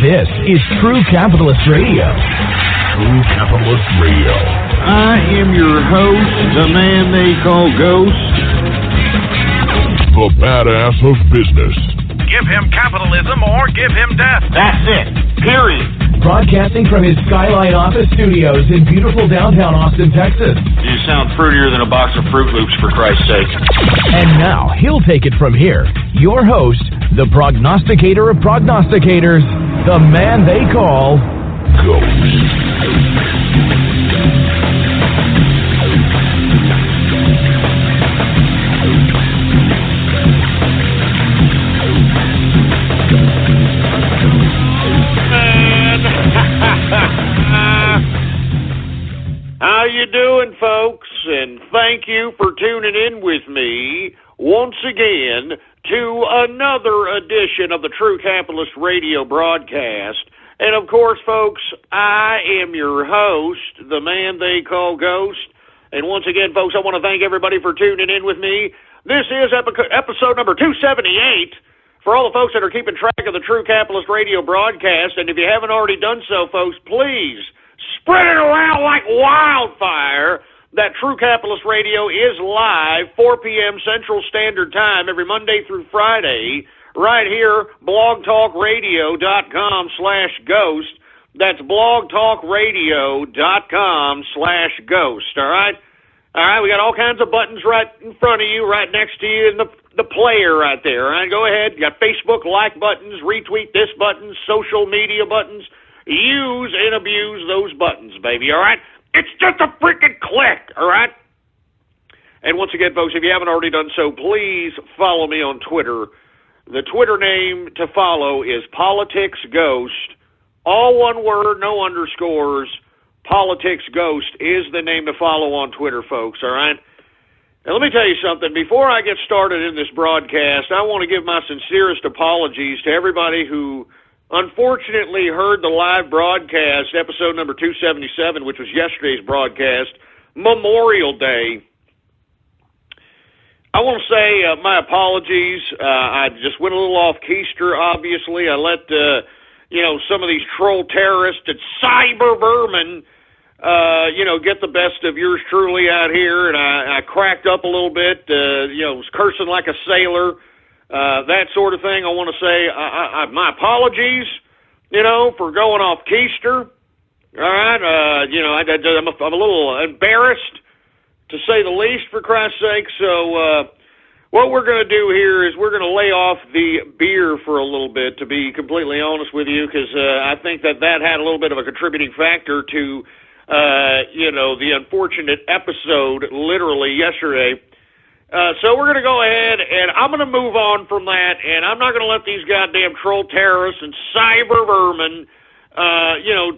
This is True Capitalist Radio. True Capitalist Radio. I am your host, the man they call Ghost. The badass of business. Give him capitalism or give him death. That's it. Period. Broadcasting from his Skyline office studios in beautiful downtown Austin, Texas. You sound fruitier than a box of Fruit Loops, for Christ's sake. And now, he'll take it from here. Your host, the prognosticator of prognosticators, the man they call Ghost. How you doing, folks? And thank you for tuning in with me once again to another edition of the True Capitalist Radio broadcast. And of course, folks, I am your host, the man they call Ghost. And once again, folks, I want to thank everybody for tuning in with me. This is episode number 278 for all the folks that are keeping track of the True Capitalist Radio broadcast. And if you haven't already done so, folks, please spread it around like wildfire that True Capitalist Radio is live 4 p.m. Central Standard Time every Monday through Friday right here, blogtalkradio.com/ghost. That's blogtalkradio.com/ghost, all right? All right, we got all kinds of buttons right in front of you, right next to you in the player right there, all right? Go ahead. You got Facebook like buttons, retweet this button, social media buttons. Use and abuse those buttons, baby, all right? It's just a freaking click, all right? And once again, folks, if you haven't already done so, please follow me on Twitter. The Twitter name to follow is Politics Ghost. All one word, no underscores. Politics Ghost is the name to follow on Twitter, folks, all right? Now, let me tell you something. Before I get started in this broadcast, I want to give my sincerest apologies to everybody who unfortunately heard the live broadcast, episode number 277, which was yesterday's broadcast, Memorial Day. I want to say my apologies. I just went a little off keister, obviously. I let, some of these troll terrorists and cyber vermin, get the best of yours truly out here, and I cracked up a little bit, was cursing like a sailor. That sort of thing. I want to say my apologies, for going off keister. All right, I'm a little embarrassed, to say the least, for Christ's sake. So what we're going to do here is we're going to lay off the beer for a little bit, to be completely honest with you, because I think that had a little bit of a contributing factor to, the unfortunate episode literally yesterday. So we're going to go ahead, and I'm going to move on from that, and I'm not going to let these goddamn troll terrorists and cyber vermin,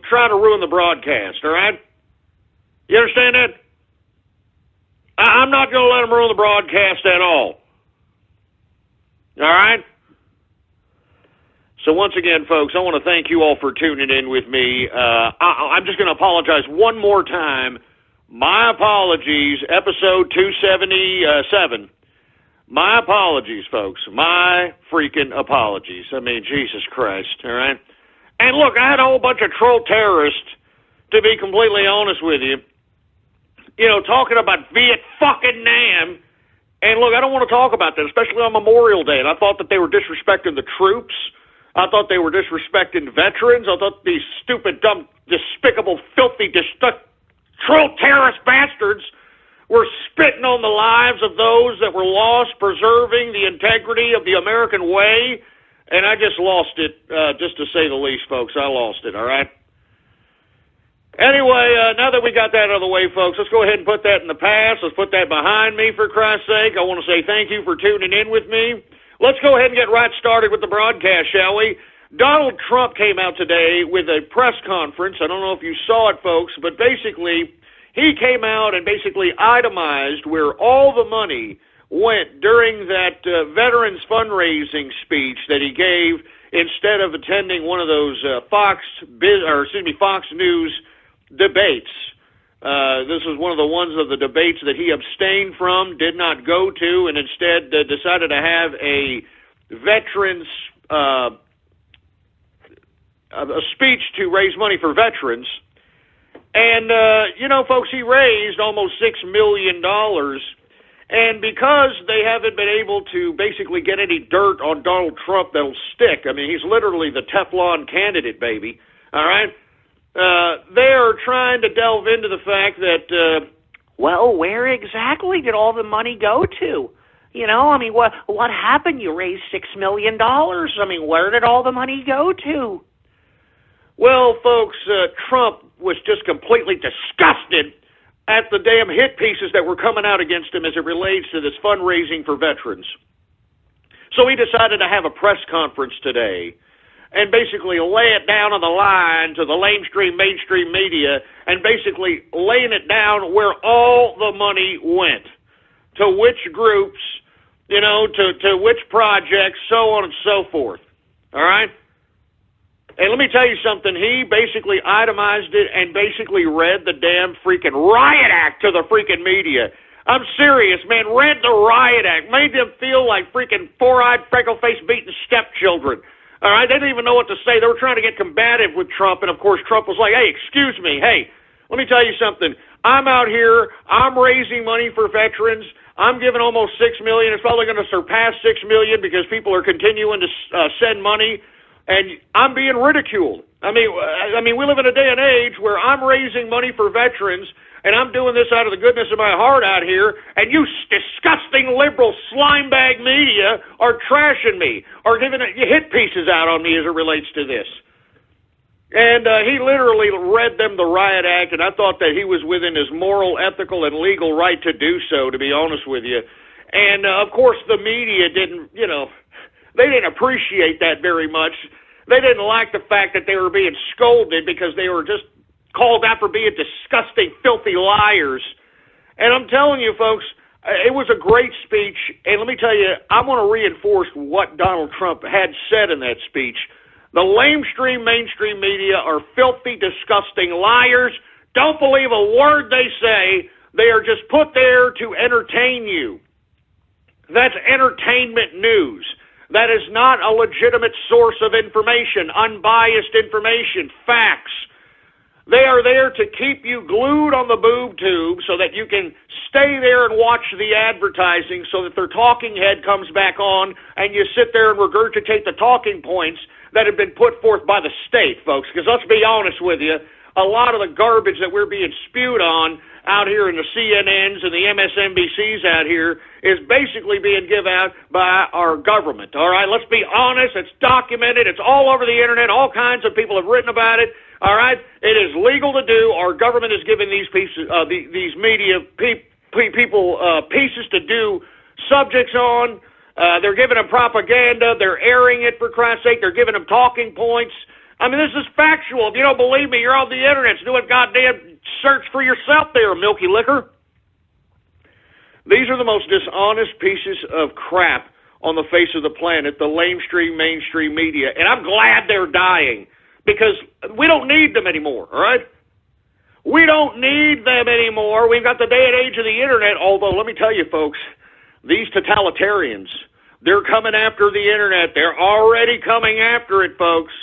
try to ruin the broadcast, all right? You understand that? I'm not going to let them ruin the broadcast at all. All right? So once again, folks, I want to thank you all for tuning in with me. I'm just going to apologize one more time. My apologies, episode 277. My apologies, folks. My freaking apologies. I mean, Jesus Christ, all right? And look, I had a whole bunch of troll terrorists, to be completely honest with you, talking about Viet fucking Nam. And look, I don't want to talk about that, especially on Memorial Day. And I thought that they were disrespecting the troops. I thought they were disrespecting veterans. I thought these stupid, dumb, despicable, filthy, troll terrorist bastards were spitting on the lives of those that were lost, preserving the integrity of the American way, and I just lost it, just to say the least, folks. I lost it, all right? Anyway, now that we got that out of the way, folks, let's go ahead and put that in the past. Let's put that behind me, for Christ's sake. I want to say thank you for tuning in with me. Let's go ahead and get right started with the broadcast, shall we? Donald Trump came out today with a press conference. I don't know if you saw it, folks, but basically he came out and basically itemized where all the money went during that veterans fundraising speech that he gave instead of attending one of those Fox News debates. This was one of the ones of the debates that he abstained from, did not go to, and instead decided to have a veterans a speech to raise money for veterans. And, folks, he raised almost $6 million. And because they haven't been able to basically get any dirt on Donald Trump that'll stick, I mean, he's literally the Teflon candidate, baby, all right? They're trying to delve into the fact that, where exactly did all the money go to? What happened? You raised $6 million. Where did all the money go to? Well, folks, Trump was just completely disgusted at the damn hit pieces that were coming out against him as it relates to this fundraising for veterans. So he decided to have a press conference today and basically lay it down on the line to the mainstream media and basically laying it down where all the money went, to which groups, to which projects, so on and so forth. All right? And let me tell you something, he basically itemized it and basically read the damn freaking riot act to the freaking media. I'm serious, man, read the riot act, made them feel like freaking four-eyed, freckle-faced, beaten stepchildren. All right, they didn't even know what to say. They were trying to get combative with Trump, and of course Trump was like, hey, excuse me, hey, let me tell you something. I'm out here, I'm raising money for veterans. I'm giving almost $6 million. It's probably going to surpass $6 million because people are continuing to send money. And I'm being ridiculed. I mean, we live in a day and age where I'm raising money for veterans, and I'm doing this out of the goodness of my heart out here, and you disgusting liberal slimebag media are trashing me, or giving hit pieces out on me as it relates to this. And he literally read them the riot act, and I thought that he was within his moral, ethical, and legal right to do so, to be honest with you. And, of course, the media didn't, they didn't appreciate that very much. They didn't like the fact that they were being scolded because they were just called out for being disgusting, filthy liars. And I'm telling you, folks, it was a great speech. And let me tell you, I want to reinforce what Donald Trump had said in that speech. The mainstream media are filthy, disgusting liars. Don't believe a word they say. They are just put there to entertain you. That's entertainment news. That is not a legitimate source of information, unbiased information, facts. They are there to keep you glued on the boob tube so that you can stay there and watch the advertising so that their talking head comes back on and you sit there and regurgitate the talking points that have been put forth by the state, folks. Because let's be honest with you, a lot of the garbage that we're being spewed on out here in the CNNs and the MSNBCs out here is basically being given out by our government. All right, let's be honest. It's documented. It's all over the internet. All kinds of people have written about it. All right, it is legal to do. Our government is giving these pieces, these media people pieces to do subjects on. They're giving them propaganda. They're airing it, for Christ's sake. They're giving them talking points. I mean, this is factual. If you don't believe me, you're on the internet. Do a goddamn search for yourself there, Milky Liquor. These are the most dishonest pieces of crap on the face of the planet, the mainstream media. And I'm glad they're dying because we don't need them anymore, all right? We don't need them anymore. We've got the day and age of the internet, although let me tell you, folks, these totalitarians, they're coming after the internet. They're already coming after it, folks.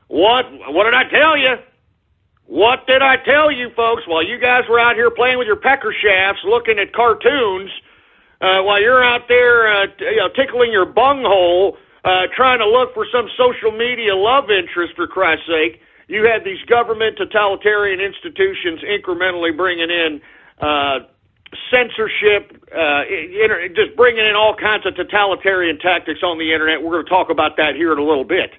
What did I tell you? What did I tell you, folks? While you guys were out here playing with your pecker shafts, looking at cartoons, while you're out there tickling your bunghole, trying to look for some social media love interest, for Christ's sake, you had these government totalitarian institutions incrementally bringing in censorship, just bringing in all kinds of totalitarian tactics on the internet. We're going to talk about that here in a little bit.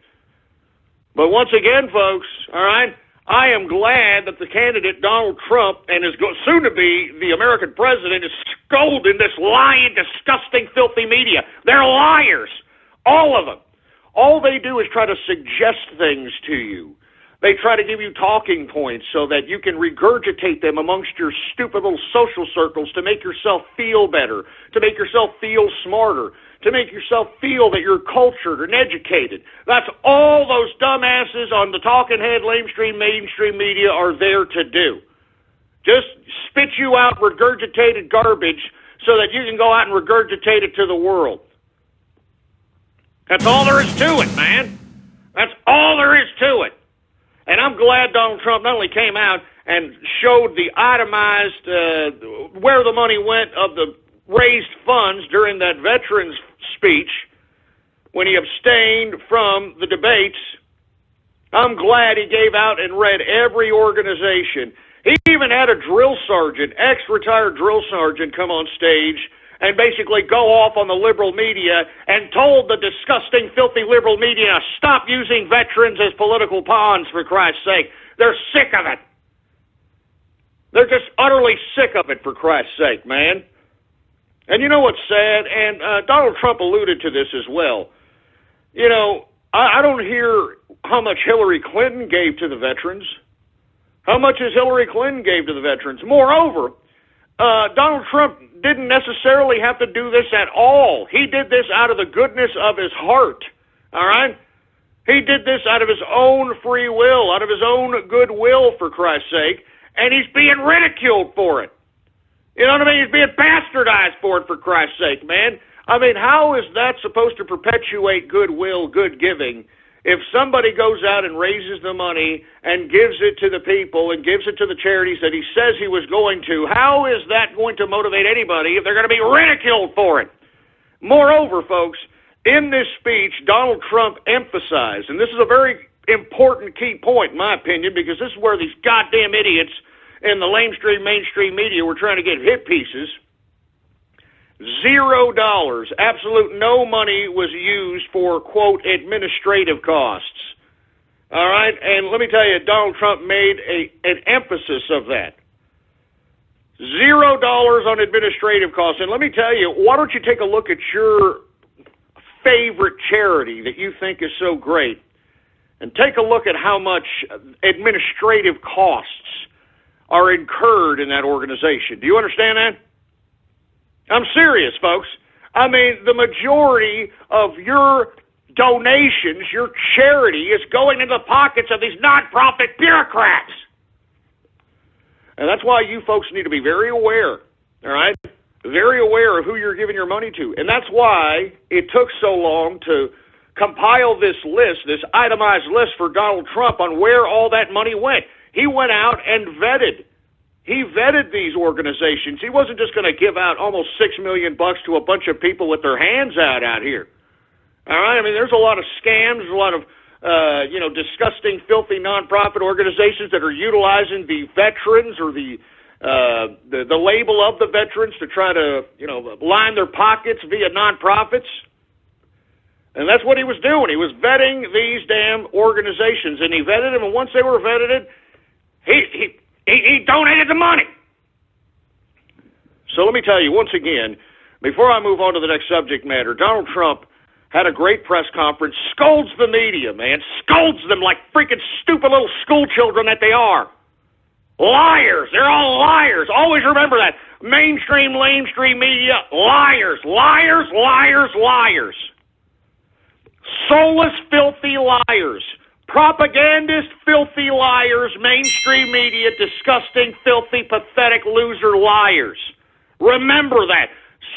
But once again, folks, all right, I am glad that the candidate Donald Trump and is soon to be the American president is scolding this lying, disgusting, filthy media. They're liars, all of them. All they do is try to suggest things to you. They try to give you talking points so that you can regurgitate them amongst your stupid little social circles to make yourself feel better, to make yourself feel smarter, to make yourself feel that you're cultured and educated. That's all those dumbasses on the talking head mainstream media are there to do. Just spit you out regurgitated garbage so that you can go out and regurgitate it to the world. That's all there is to it, man. That's all there is to it. And I'm glad Donald Trump not only came out and showed the itemized where the money went of the raised funds during that veterans speech when he abstained from the debates. I'm glad he gave out and read every organization. He even had a drill sergeant, ex-retired drill sergeant, come on stage and basically go off on the liberal media and told the disgusting, filthy liberal media to stop using veterans as political pawns, for Christ's sake. They're sick of it. They're just utterly sick of it, for Christ's sake, man. And you know what's sad? And Donald Trump alluded to this as well. You know, I don't hear how much Hillary Clinton gave to the veterans. How much has Hillary Clinton gave to the veterans? Moreover, Donald Trump didn't necessarily have to do this at all. He did this out of the goodness of his heart, all right? He did this out of his own free will, out of his own goodwill, for Christ's sake, and he's being ridiculed for it. You know what I mean? He's being bastardized for it, for Christ's sake, man. I mean, how is that supposed to perpetuate goodwill, good giving, if somebody goes out and raises the money and gives it to the people and gives it to the charities that he says he was going to? How is that going to motivate anybody if they're going to be ridiculed for it? Moreover, folks, in this speech, Donald Trump emphasized, and this is a very important key point in my opinion, because this is where these goddamn idiots in the mainstream media were trying to get hit pieces. $0, absolute no money was used for, quote, administrative costs. All right? And let me tell you, Donald Trump made an emphasis of that. $0 on administrative costs. And let me tell you, why don't you take a look at your favorite charity that you think is so great and take a look at how much administrative costs are incurred in that organization. Do you understand that? I'm serious, folks. I mean, the majority of your donations, your charity, is going into the pockets of these nonprofit bureaucrats. And that's why you folks need to be very aware, all right? Very aware of who you're giving your money to. And that's why it took so long to compile this list, this itemized list for Donald Trump on where all that money went. He went out and vetted. He vetted these organizations. He wasn't just going to give out almost $6 million to a bunch of people with their hands out here. All right? I mean, there's a lot of scams, a lot of, disgusting, filthy nonprofit organizations that are utilizing the veterans or the label of the veterans to try to, line their pockets via nonprofits. And that's what he was doing. He was vetting these damn organizations, and he vetted them, and once they were vetted, he donated the money. So let me tell you, once again, before I move on to the next subject matter, Donald Trump had a great press conference, scolds the media, man, scolds them like freaking stupid little school children that they are. Liars. They're all liars. Always remember that. Mainstream media, liars, liars, liars, liars. Soulless, filthy liars. Propagandist, filthy liars, mainstream media, disgusting, filthy, pathetic, loser liars. Remember that.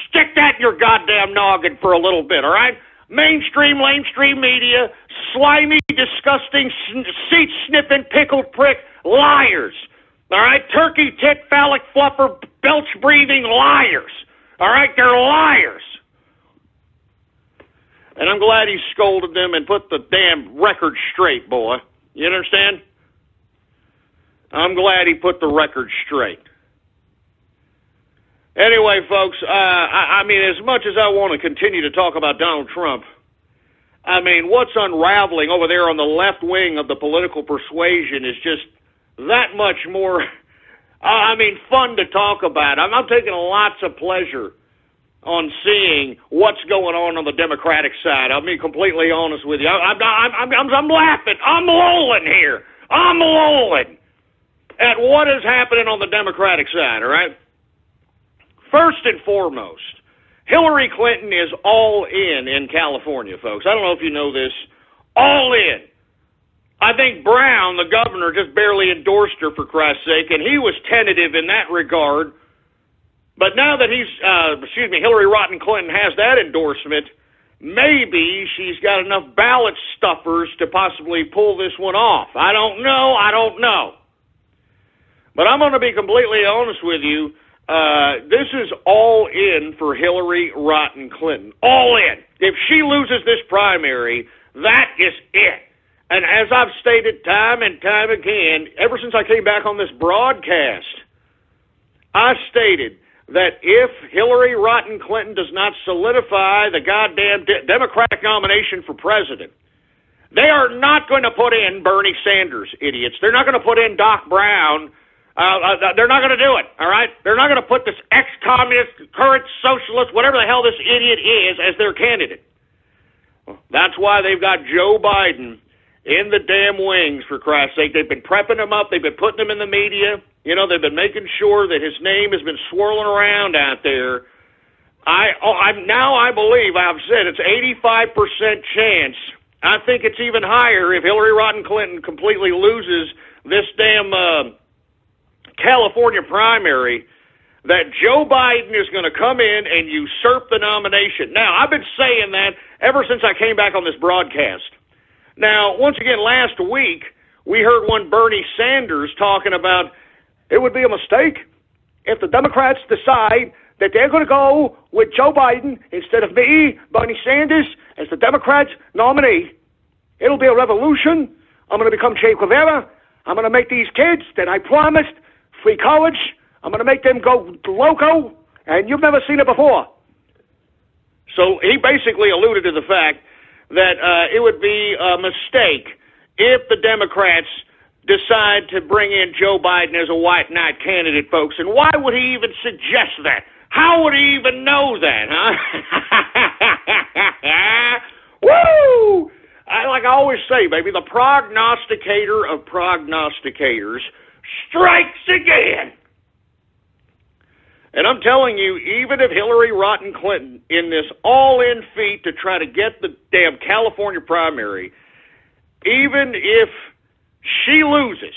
Stick that in your goddamn noggin for a little bit, all right? Mainstream media, slimy, disgusting, seat-sniffing, pickled prick liars. All right? Turkey, tit, phallic, fluffer, belch-breathing liars. All right? They're liars. And I'm glad he scolded them and put the damn record straight, boy. You understand? I'm glad he put the record straight. Anyway, folks, I mean, as much as I want to continue to talk about Donald Trump, I mean, what's unraveling over there on the left wing of the political persuasion is just that much more, fun to talk about. I'm taking lots of pleasure on seeing what's going on the Democratic side. I'll be completely honest with you. I'm laughing. I'm lolling here. I'm lolling at what is happening on the Democratic side, all right? First and foremost, Hillary Clinton is all in California, folks. I don't know if you know this. All in. I think Brown, the governor, just barely endorsed her, for Christ's sake, and he was tentative in that regard. But now that Hillary Rotten Clinton has that endorsement, maybe she's got enough ballot stuffers to possibly pull this one off. I don't know. But I'm going to be completely honest with you. This is all in for Hillary Rotten Clinton. All in. If she loses this primary, that is it. And as I've stated time and time again, ever since I came back on this broadcast, I stated that if Hillary Rotten Clinton does not solidify the goddamn Democratic nomination for president, they are not going to put in Bernie Sanders, idiots. They're not going to put in Doc Brown. They're not going to do it, all right? They're not going to put this ex-communist, current socialist, whatever the hell this idiot is, as their candidate. That's why they've got Joe Biden in the damn wings, for Christ's sake. They've been prepping him up. They've been putting him in the media. You know, they've been making sure that his name has been swirling around out there. I believe, I've said, it's 85% chance. I think it's even higher if Hillary Rotten Clinton completely loses this damn California primary, that Joe Biden is going to come in and usurp the nomination. Now, I've been saying that ever since I came back on this broadcast. Now, once again, last week, we heard one Bernie Sanders talking about it would be a mistake if the Democrats decide that they're going to go with Joe Biden instead of me, Bernie Sanders, as the Democrats' nominee. It'll be a revolution. I'm going to become Che Guevara. I'm going to make these kids that I promised free college. I'm going to make them go loco, and you've never seen it before. So he basically alluded to the fact that it would be a mistake if the Democrats decide to bring in Joe Biden as a white knight candidate, folks. And why would he even suggest that? How would he even know that, huh? Woo! Like I always say, baby, the prognosticator of prognosticators strikes again. And I'm telling you, even if Hillary Rotten Clinton, in this all-in feat to try to get the damn California primary, even if she loses,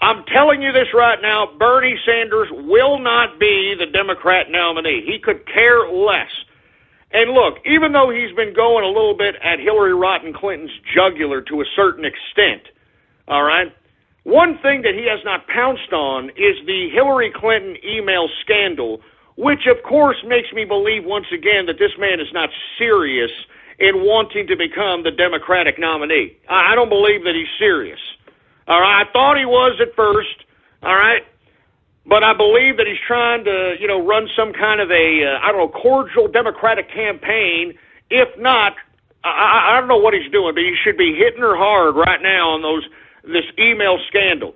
I'm telling you this right now, Bernie Sanders will not be the Democrat nominee. He could care less. And look, even though he's been going a little bit at Hillary Rotten Clinton's jugular to a certain extent, all right, one thing that he has not pounced on is the Hillary Clinton email scandal, which of course makes me believe once again that this man is not serious in wanting to become the Democratic nominee. I don't believe that he's serious. All right, I thought he was at first, all right, but I believe that he's trying to, run some kind of a, cordial Democratic campaign. If not, I don't know what he's doing, but he should be hitting her hard right now on this email scandal.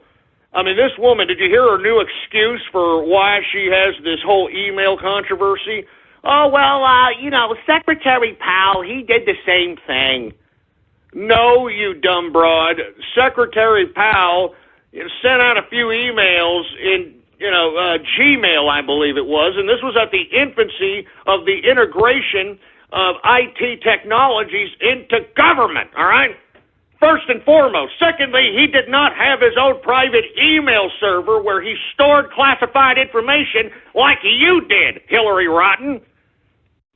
I mean, this woman, did you hear her new excuse for why she has this whole email controversy? Oh, well, Secretary Powell, he did the same thing. No, you dumb broad. Secretary Powell sent out a few emails in, Gmail, I believe it was, and this was at the infancy of the integration of IT technologies into government, all right? First and foremost. Secondly, he did not have his own private email server where he stored classified information like you did, Hillary Rotten.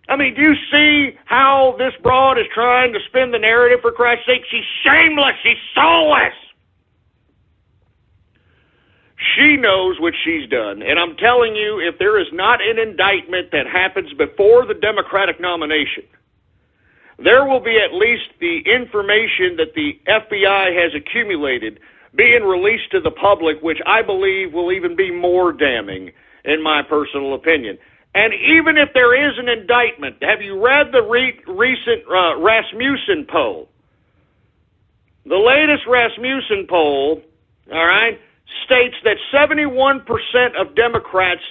I mean, do you see how this broad is trying to spin the narrative, for Christ's sake? She's shameless. She's soulless. She knows what she's done. And I'm telling you, if there is not an indictment that happens before the Democratic nomination, there will be at least the information that the FBI has accumulated being released to the public, which I believe will even be more damning, in my personal opinion. And even if there is an indictment, have you read the recent Rasmussen poll? The latest Rasmussen poll, all right, states that 71% of Democrats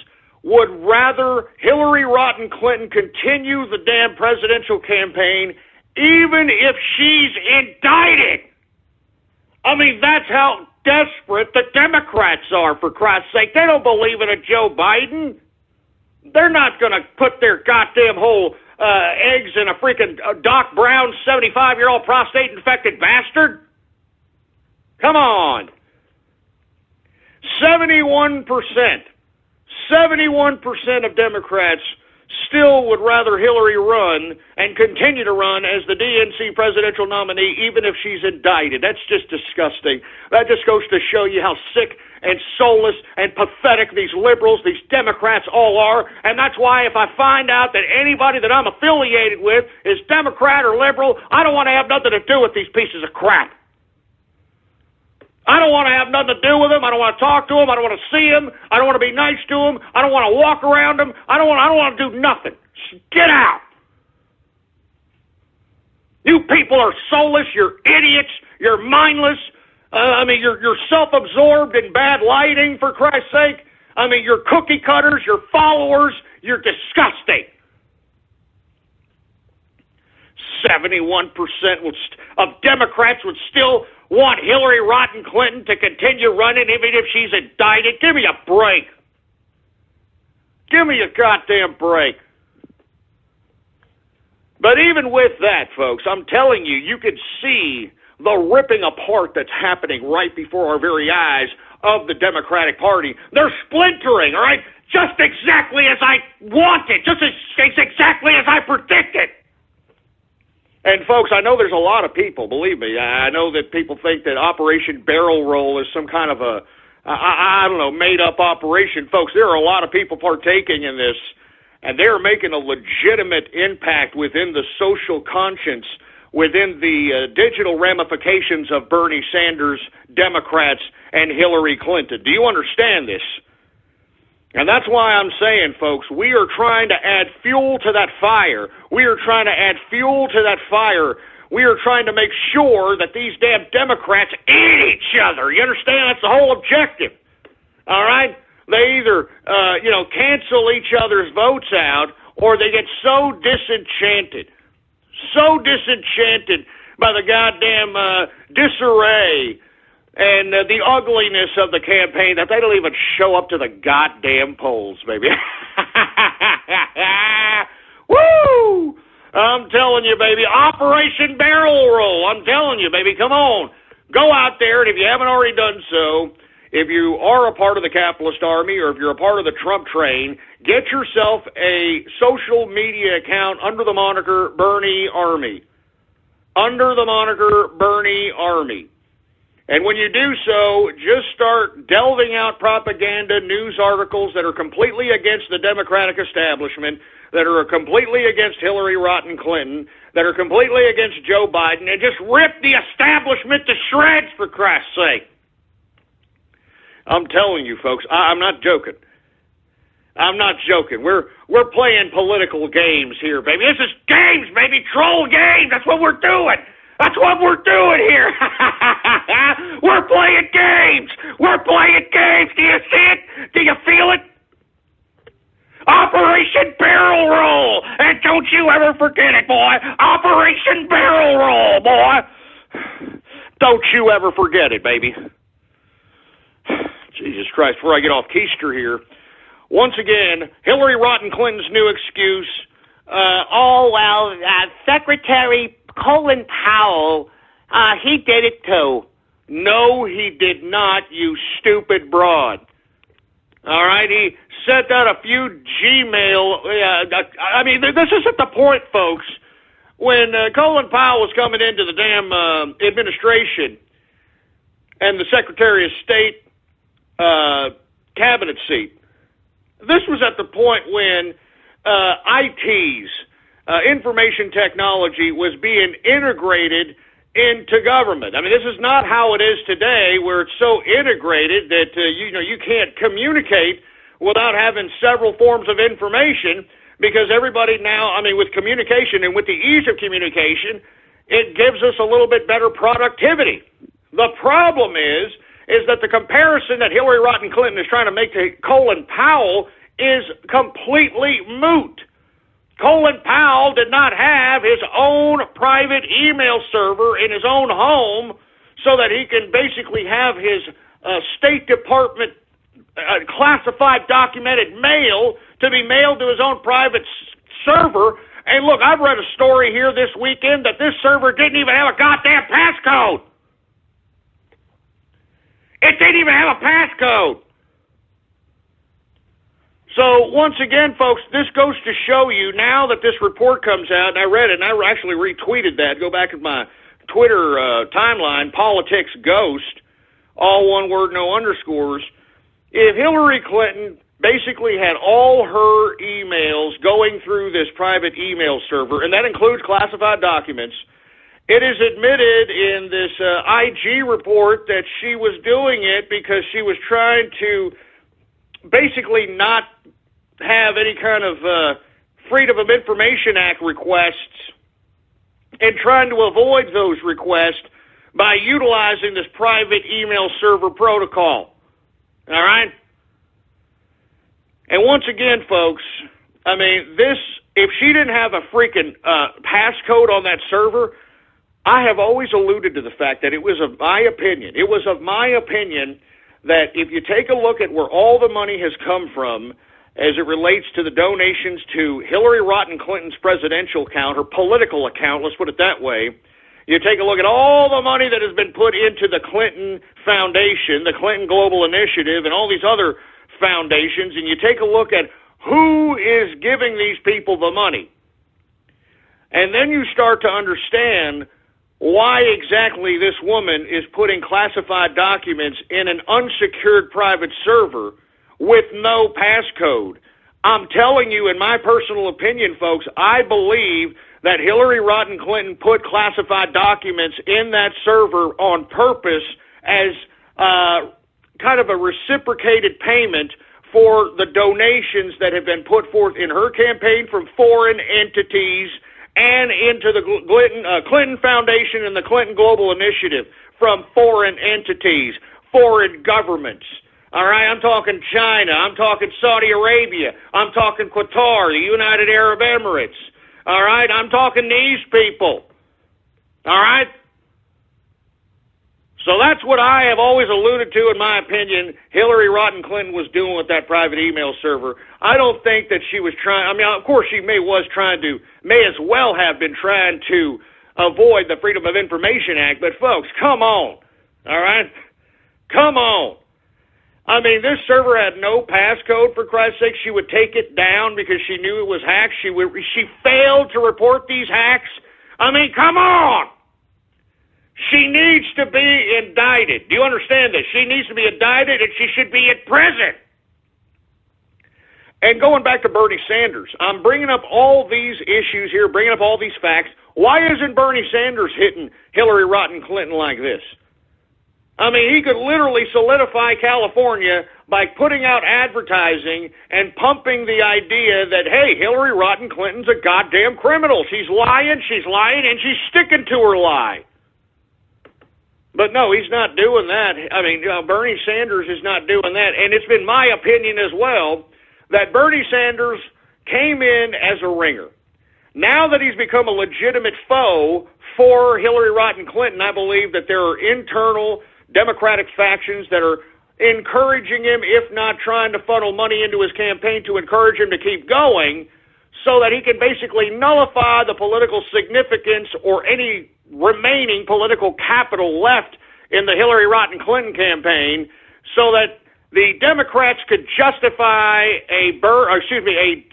would rather Hillary Rotten Clinton continue the damn presidential campaign even if she's indicted. I mean, that's how desperate the Democrats are, for Christ's sake. They don't believe in a Joe Biden. They're not going to put their goddamn whole eggs in a freaking Doc Brown 75-year-old prostate-infected bastard. Come on. 71% of Democrats still would rather Hillary run and continue to run as the DNC presidential nominee, even if she's indicted. That's just disgusting. That just goes to show you how sick and soulless and pathetic these liberals, these Democrats all are. And that's why if I find out that anybody that I'm affiliated with is Democrat or liberal, I don't want to have nothing to do with these pieces of crap. I don't want to have nothing to do with them. I don't want to talk to them. I don't want to see them. I don't want to be nice to them. I don't want to walk around them. I don't want to do nothing. Just get out. You people are soulless. You're idiots. You're mindless. You're self-absorbed in bad lighting, for Christ's sake. You're cookie cutters. You're followers. You're disgusting. 71% of Democrats would still want Hillary Rotten Clinton to continue running even if she's indicted. Give me a break. Give me a goddamn break. But even with that, folks, I'm telling you, you can see the ripping apart that's happening right before our very eyes of the Democratic Party. They're splintering, all right? Just exactly as I wanted. Just exactly as I predicted. And, folks, I know there's a lot of people, believe me. I know that people think that Operation Barrel Roll is some kind of a, made-up operation. Folks, there are a lot of people partaking in this, and they're making a legitimate impact within the social conscience, within the digital ramifications of Bernie Sanders, Democrats, and Hillary Clinton. Do you understand this? And that's why I'm saying, folks, we are trying to add fuel to that fire. We are trying to add fuel to that fire. We are trying to make sure that these damn Democrats eat each other. You understand? That's the whole objective. All right? They either, cancel each other's votes out, or they get so disenchanted by the goddamn disarray and the ugliness of the campaign that they don't even show up to the goddamn polls, baby. Woo! I'm telling you, baby, Operation Barrel Roll. I'm telling you, baby, come on. Go out there, and if you haven't already done so, if you are a part of the capitalist army or if you're a part of the Trump train, get yourself a social media account under the moniker Bernie Army. Under the moniker Bernie Army. And when you do so, just start delving out propaganda, news articles that are completely against the Democratic establishment, that are completely against Hillary Rotten Clinton, that are completely against Joe Biden, and just rip the establishment to shreds, for Christ's sake. I'm telling you, folks, I'm not joking. I'm not joking. We're playing political games here, baby. This is games, baby. Troll games. That's what we're doing. That's what we're doing here. We're playing games. We're playing games. Do you see it? Do you feel it? Operation Barrel Roll. And don't you ever forget it, boy. Operation Barrel Roll, boy. Don't you ever forget it, baby. Jesus Christ, before I get off keister here, once again, Hillary Rotten Clinton's new excuse, Secretary Colin Powell, he did it too. No, he did not, you stupid broad. All right, he sent out a few Gmail. This is at the point, folks, when Colin Powell was coming into the damn administration and the Secretary of State cabinet seat. This was at the point when IT's information technology was being integrated into government. I mean, this is not how it is today, where it's so integrated that you can't communicate without having several forms of information, because everybody now, with communication and with the ease of communication, it gives us a little bit better productivity. The problem is that the comparison that Hillary Rotten Clinton is trying to make to Colin Powell is completely moot. Colin Powell did not have his own private email server in his own home so that he can basically have his State Department classified documented mail to be mailed to his own private server. And look, I've read a story here this weekend that this server didn't even have a goddamn passcode. It didn't even have a passcode. So once again, folks, this goes to show you now that this report comes out, and I read it, and I actually retweeted that. Go back at my Twitter timeline, Politics Ghost, all one word, no underscores. If Hillary Clinton basically had all her emails going through this private email server, and that includes classified documents, it is admitted in this IG report that she was doing it because she was trying to basically not have any kind of Freedom of Information Act requests and trying to avoid those requests by utilizing this private email server protocol. All right? And once again, folks, I mean, if she didn't have a freaking passcode on that server, I have always alluded to the fact that it was of my opinion that if you take a look at where all the money has come from as it relates to the donations to Hillary Rodham Clinton's presidential account, her political account, let's put it that way, you take a look at all the money that has been put into the Clinton Foundation, the Clinton Global Initiative, and all these other foundations, and you take a look at who is giving these people the money. And then you start to understand why exactly this woman is putting classified documents in an unsecured private server with no passcode. I'm telling you, in my personal opinion, folks, I believe that Hillary Rodham Clinton put classified documents in that server on purpose as kind of a reciprocated payment for the donations that have been put forth in her campaign from foreign entities and into the Clinton Foundation and the Clinton Global Initiative from foreign entities, foreign governments. All right, I'm talking China, I'm talking Saudi Arabia, I'm talking Qatar, the United Arab Emirates. All right, I'm talking these people. All right? So that's what I have always alluded to, in my opinion, Hillary Rodham Clinton was doing with that private email server. I don't think that she was trying, I mean, of course she may as well have been trying to avoid the Freedom of Information Act, but folks, come on. All right? Come on. I mean, this server had no passcode, for Christ's sake. She would take it down because she knew it was hacked. She failed to report these hacks. I mean, come on! She needs to be indicted. Do you understand this? She needs to be indicted, and she should be in prison. And going back to Bernie Sanders, I'm bringing up all these issues here, bringing up all these facts. Why isn't Bernie Sanders hitting Hillary Rodham Clinton like this? I mean, he could literally solidify California by putting out advertising and pumping the idea that, hey, Hillary Rodham Clinton's a goddamn criminal. She's lying, and she's sticking to her lie. But no, he's not doing that. I mean, Bernie Sanders is not doing that. And it's been my opinion as well that Bernie Sanders came in as a ringer. Now that he's become a legitimate foe for Hillary Rodham Clinton, I believe that there are internal Democratic factions that are encouraging him, if not trying to funnel money into his campaign to encourage him to keep going, so that he can basically nullify the political significance or any remaining political capital left in the Hillary Rodham Clinton campaign, so that the Democrats could justify a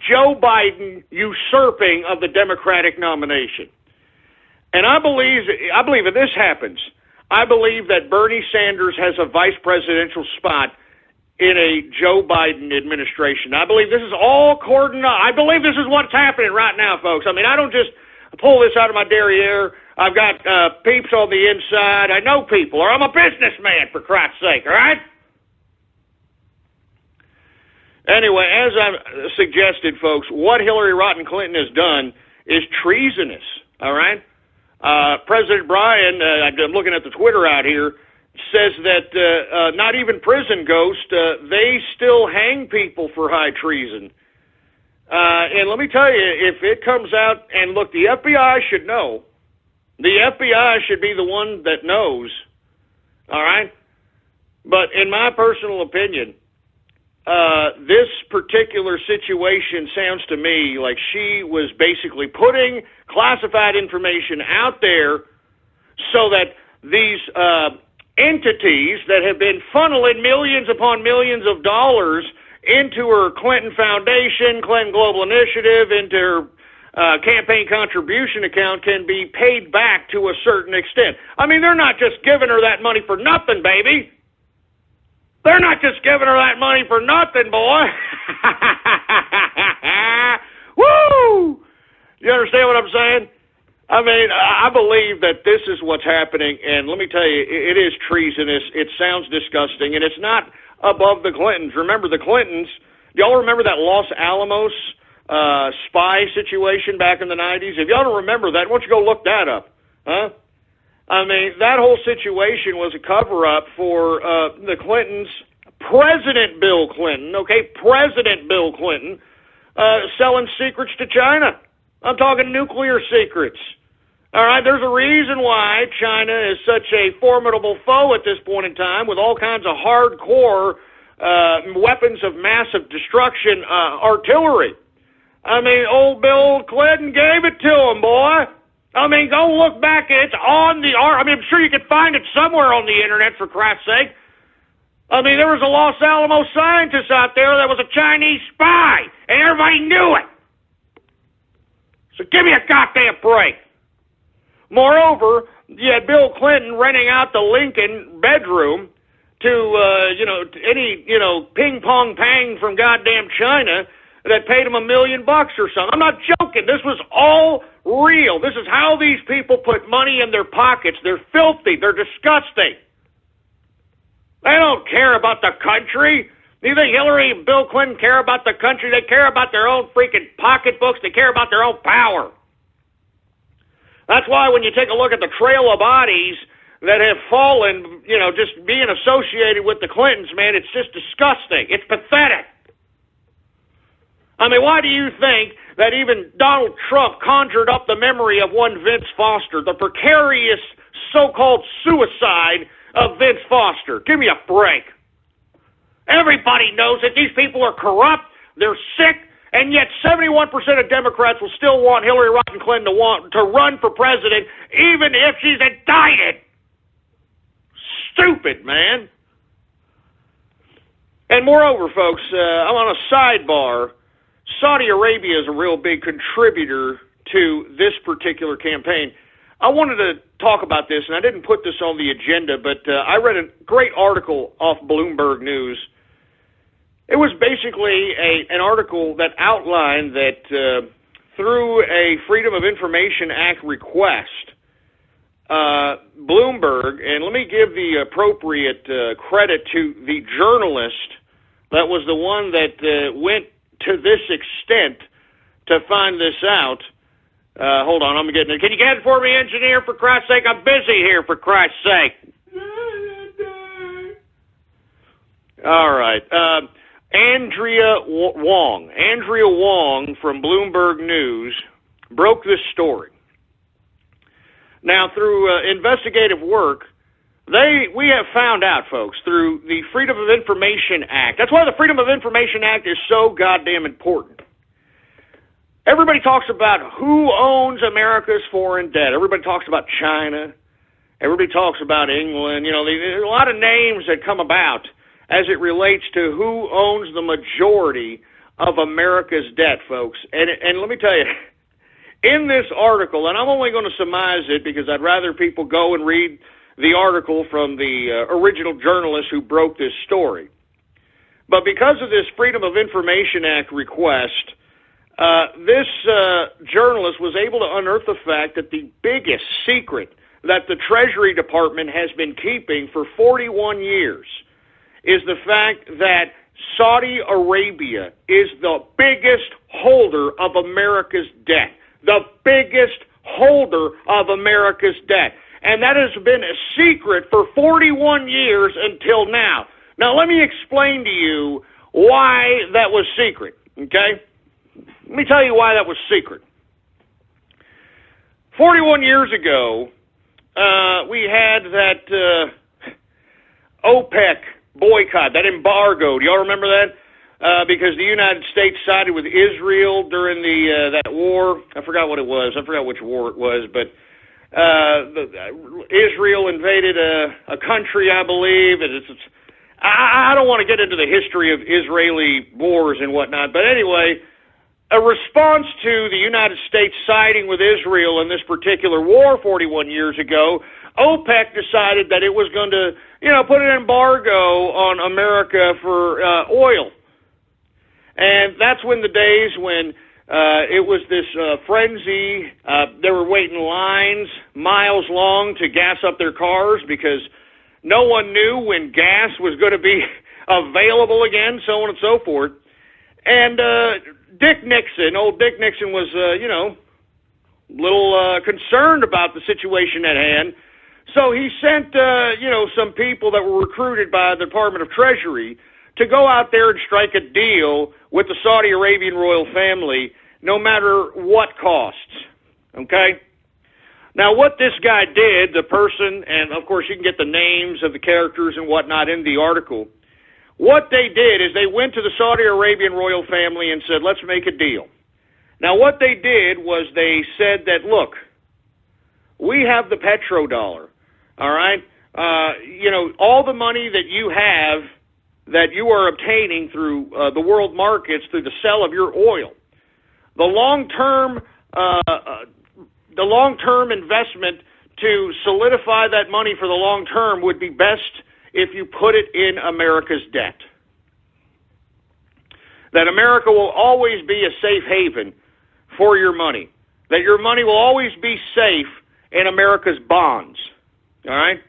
Joe Biden usurping of the Democratic nomination. And I believe if this happens, I believe that Bernie Sanders has a vice presidential spot in a Joe Biden administration. I believe this is all cordoned up. I believe this is what's happening right now, folks. I mean, I don't just pull this out of my derriere. I've got peeps on the inside. I know people, or I'm a businessman, for Christ's sake, all right? Anyway, as I've suggested, folks, what Hillary Rodham Clinton has done is treasonous, all right? President Bryan, I'm looking at the Twitter out here, says that not even prison ghosts, they still hang people for high treason. And let me tell you, if it comes out, and look, the FBI should know. The FBI should be the one that knows, all right? But in my personal opinion, this particular situation sounds to me like she was basically putting classified information out there so that these entities that have been funneling millions upon millions of dollars into her Clinton Foundation, Clinton Global Initiative, into her campaign contribution account can be paid back to a certain extent. I mean, they're not just giving her that money for nothing, baby. They're not just giving her that money for nothing, boy. Woo! You understand what I'm saying? I mean, I believe that this is what's happening, and let me tell you, it is treasonous. It sounds disgusting, and it's not above the Clintons. Remember, the Clintons, do y'all remember that Los Alamos spy situation back in the 90s? If y'all don't remember that, why don't you go look that up? Huh? I mean, that whole situation was a cover-up for the Clintons, President Bill Clinton, okay, President Bill Clinton, selling secrets to China. I'm talking nuclear secrets. All right, there's a reason why China is such a formidable foe at this point in time with all kinds of hardcore weapons of massive destruction artillery. I mean, old Bill Clinton gave it to him, boy. I mean, go look back. It's on the I mean, I'm sure you could find it somewhere on the internet, for Christ's sake. I mean, there was a Los Alamos scientist out there that was a Chinese spy, and everybody knew it. So give me a goddamn break. Moreover, you had Bill Clinton renting out the Lincoln bedroom to, any, ping pong pang from goddamn China that paid him $1 million or something. I'm not joking. This was all real. This is how these people put money in their pockets. They're filthy. They're disgusting. They don't care about the country. Do you think Hillary and Bill Clinton care about the country? They care about their own freaking pocketbooks. They care about their own power. That's why when you take a look at the trail of bodies that have fallen, just being associated with the Clintons, man, it's just disgusting. It's pathetic. I mean, why do you think that even Donald Trump conjured up the memory of one Vince Foster, the precarious so-called suicide of Vince Foster? Give me a break. Everybody knows that these people are corrupt, they're sick, and yet 71% of Democrats will still want Hillary Rodham Clinton to run for president, even if she's indicted. Stupid, man. And moreover, folks, I'm on a sidebar. Saudi Arabia is a real big contributor to this particular campaign. I wanted to talk about this, and I didn't put this on the agenda, but I read a great article off Bloomberg News. It was basically an article that outlined that through a Freedom of Information Act request, Bloomberg, and let me give the appropriate credit to the journalist that was the one that went to this extent to find this out. Hold on, I'm getting it. Can you get it for me, engineer, for Christ's sake? I'm busy here, for Christ's sake. All right. Andrea Wong from Bloomberg News broke this story. Now, through investigative work, we have found out, folks, through the Freedom of Information Act. That's why the Freedom of Information Act is so goddamn important. Everybody talks about who owns America's foreign debt. Everybody talks about China. Everybody talks about England. There's a lot of names that come about as it relates to who owns the majority of America's debt, folks. And let me tell you, in this article, and I'm only going to surmise it because I'd rather people go and read the article from the original journalist who broke this story. But because of this Freedom of Information Act request, this journalist was able to unearth the fact that the biggest secret that the Treasury Department has been keeping for 41 years is the fact that Saudi Arabia is the biggest holder of America's debt. The biggest holder of America's debt. And that has been a secret for 41 years until now. Now, let me explain to you why that was secret, okay? Let me tell you why that was secret. 41 years ago, we had that OPEC boycott, that embargo. Do y'all remember that? Because the United States sided with Israel during that war. I forgot what it was. I forgot which war it was, but Israel invaded a country, I believe. And I don't want to get into the history of Israeli wars and whatnot, but anyway, a response to the United States siding with Israel in this particular war 41 years ago, OPEC decided that it was going to, put an embargo on America for oil. And that's when the days when it was this frenzy. They were waiting lines miles long to gas up their cars because no one knew when gas was going to be available again, so on and so forth. And old Dick Nixon was, a little concerned about the situation at hand. So he sent, some people that were recruited by the Department of Treasury to go out there and strike a deal with the Saudi Arabian royal family, no matter what costs. Okay? Now, what this guy did, the person, and of course you can get the names of the characters and whatnot in the article, what they did is they went to the Saudi Arabian royal family and said, let's make a deal. Now, what they did was they said that, look, we have the petrodollar, all right? All the money that you have, that you are obtaining through the world markets, through the sale of your oil, the long-term investment to solidify that money for the long term would be best if you put it in America's debt. That America will always be a safe haven for your money. That your money will always be safe in America's bonds. All right?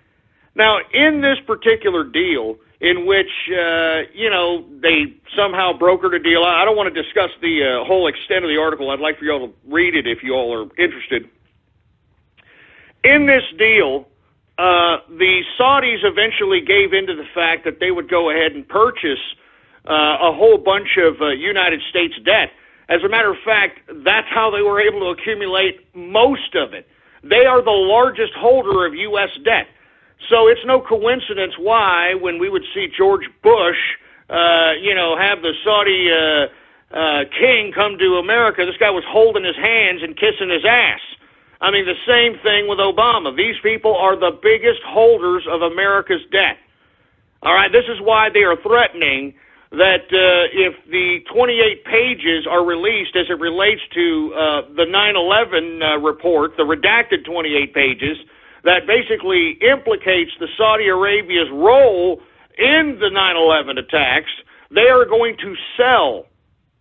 Now, in this particular deal, in which, they somehow brokered a deal, I don't want to discuss the whole extent of the article. I'd like for you all to read it if you all are interested. In this deal, the Saudis eventually gave into the fact that they would go ahead and purchase a whole bunch of United States debt. As a matter of fact, that's how they were able to accumulate most of it. They are the largest holder of U.S. debt. So it's no coincidence why, when we would see George Bush, have the Saudi king come to America, this guy was holding his hands and kissing his ass. I mean, the same thing with Obama. These people are the biggest holders of America's debt. All right, this is why they are threatening that if the 28 pages are released as it relates to the 9/11 report, the redacted 28 pages, that basically implicates the Saudi Arabia's role in the 9/11 attacks, they are going to sell.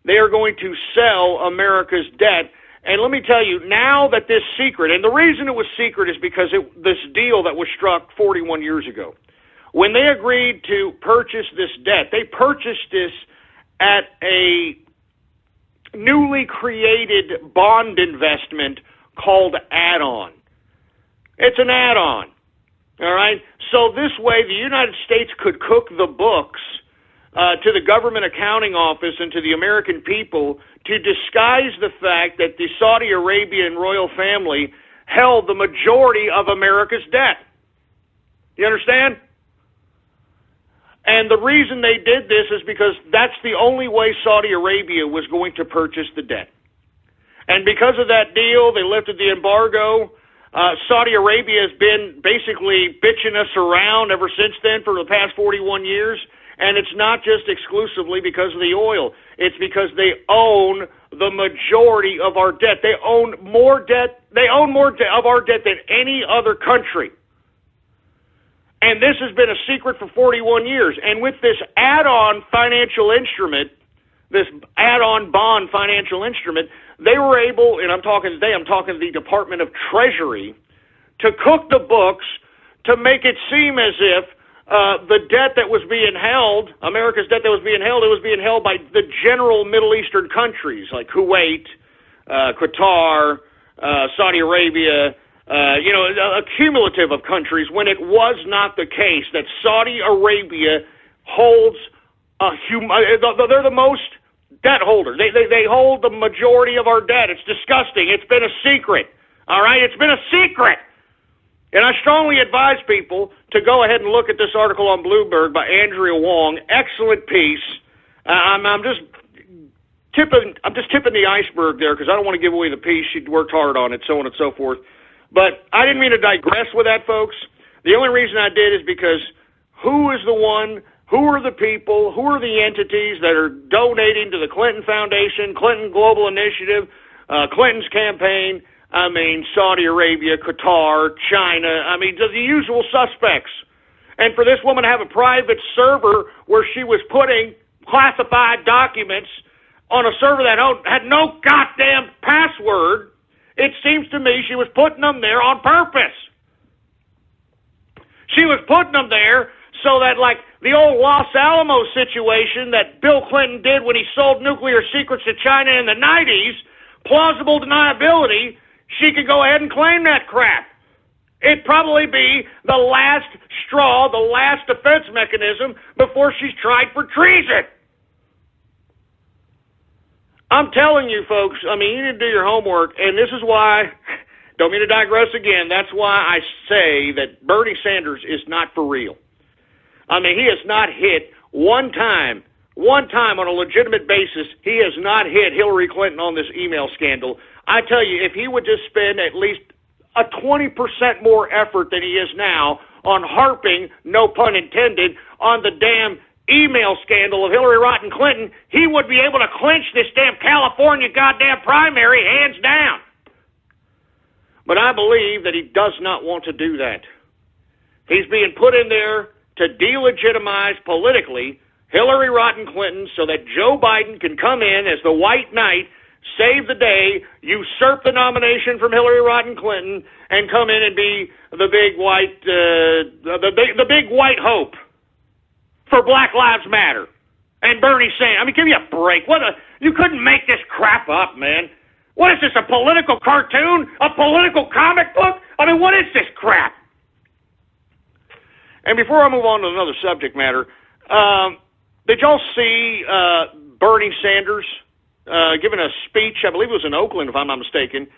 They are going to sell America's debt. And let me tell you, now that this secret, and the reason it was secret is because this deal that was struck 41 years ago, when they agreed to purchase this debt, they purchased this at a newly created bond investment called add-on. It's an add-on, all right? So this way, the United States could cook the books to the government accounting office and to the American people to disguise the fact that the Saudi Arabian royal family held the majority of America's debt. You understand? And the reason they did this is because that's the only way Saudi Arabia was going to purchase the debt. And because of that deal, they lifted the embargo. Saudi Arabia has been basically bitching us around ever since then for the past 41 years. And it's not just exclusively because of the oil. It's because they own the majority of our debt. They own more debt. They own more of our debt than any other country. And this has been a secret for 41 years. And with this add-on financial instrument, this add-on bond financial instrument, they were able, and I'm talking to the Department of Treasury, to cook the books to make it seem as if the debt that was being held, America's debt that was being held, it was being held by the general Middle Eastern countries like Kuwait, Qatar, Saudi Arabia, a cumulative of countries, when it was not the case that Saudi Arabia holds they're the most debt holders. They hold the majority of our debt. It's disgusting. It's been a secret. All right? It's been a secret. And I strongly advise people to go ahead and look at this article on Bloomberg by Andrea Wong. Excellent piece. I'm just tipping the iceberg there because I don't want to give away the piece. She worked hard on it, so on and so forth. But I didn't mean to digress with that, folks. The only reason I did is because who is the one who are the people, who are the entities that are donating to the Clinton Foundation, Clinton Global Initiative, Clinton's campaign. I mean, Saudi Arabia, Qatar, China. I mean, the usual suspects. And for this woman to have a private server where she was putting classified documents on a server that had no goddamn password, it seems to me she was putting them there on purpose. She was putting them there so that, like the old Los Alamos situation that Bill Clinton did when he sold nuclear secrets to China in the 90s, plausible deniability, she could go ahead and claim that crap. It'd probably be the last straw, the last defense mechanism before she's tried for treason. I'm telling you, folks, I mean, you need to do your homework, and this is why, don't mean to digress again, that's why I say that Bernie Sanders is not for real. I mean, he has not hit one time on a legitimate basis, he has not hit Hillary Clinton on this email scandal. I tell you, if he would just spend at least a 20% more effort than he is now on harping, no pun intended, on the damn email scandal of Hillary Rotten Clinton, he would be able to clinch this damn California goddamn primary hands down. But I believe that he does not want to do that. He's being put in there to delegitimize politically Hillary Rotten Clinton so that Joe Biden can come in as the white knight, save the day, usurp the nomination from Hillary Rotten Clinton, and come in and be the big white, the big white hope for Black Lives Matter and Bernie Sanders. I mean, give me a break. You couldn't make this crap up, man. What is this, a political cartoon? A political comic book? I mean, what is this crap? And before I move on to another subject matter, did y'all see Bernie Sanders giving a speech? I believe it was in Oakland, if I'm not mistaken.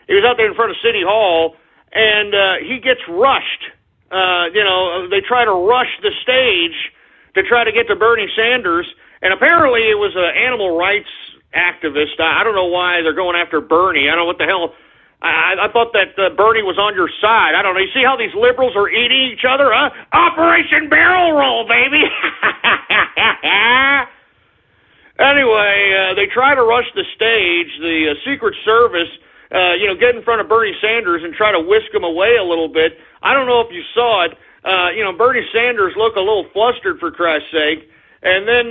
He was out there in front of City Hall, and he gets rushed. They try to rush the stage to try to get to Bernie Sanders, and apparently it was an animal rights activist. I don't know why they're going after Bernie. I don't know what the hell. I thought that Bernie was on your side. I don't know. You see how these liberals are eating each other, huh? Operation Barrel Roll, baby! Anyway, they try to rush the stage. The Secret Service, get in front of Bernie Sanders and try to whisk him away a little bit. I don't know if you saw it. Bernie Sanders looked a little flustered, for Christ's sake. And then,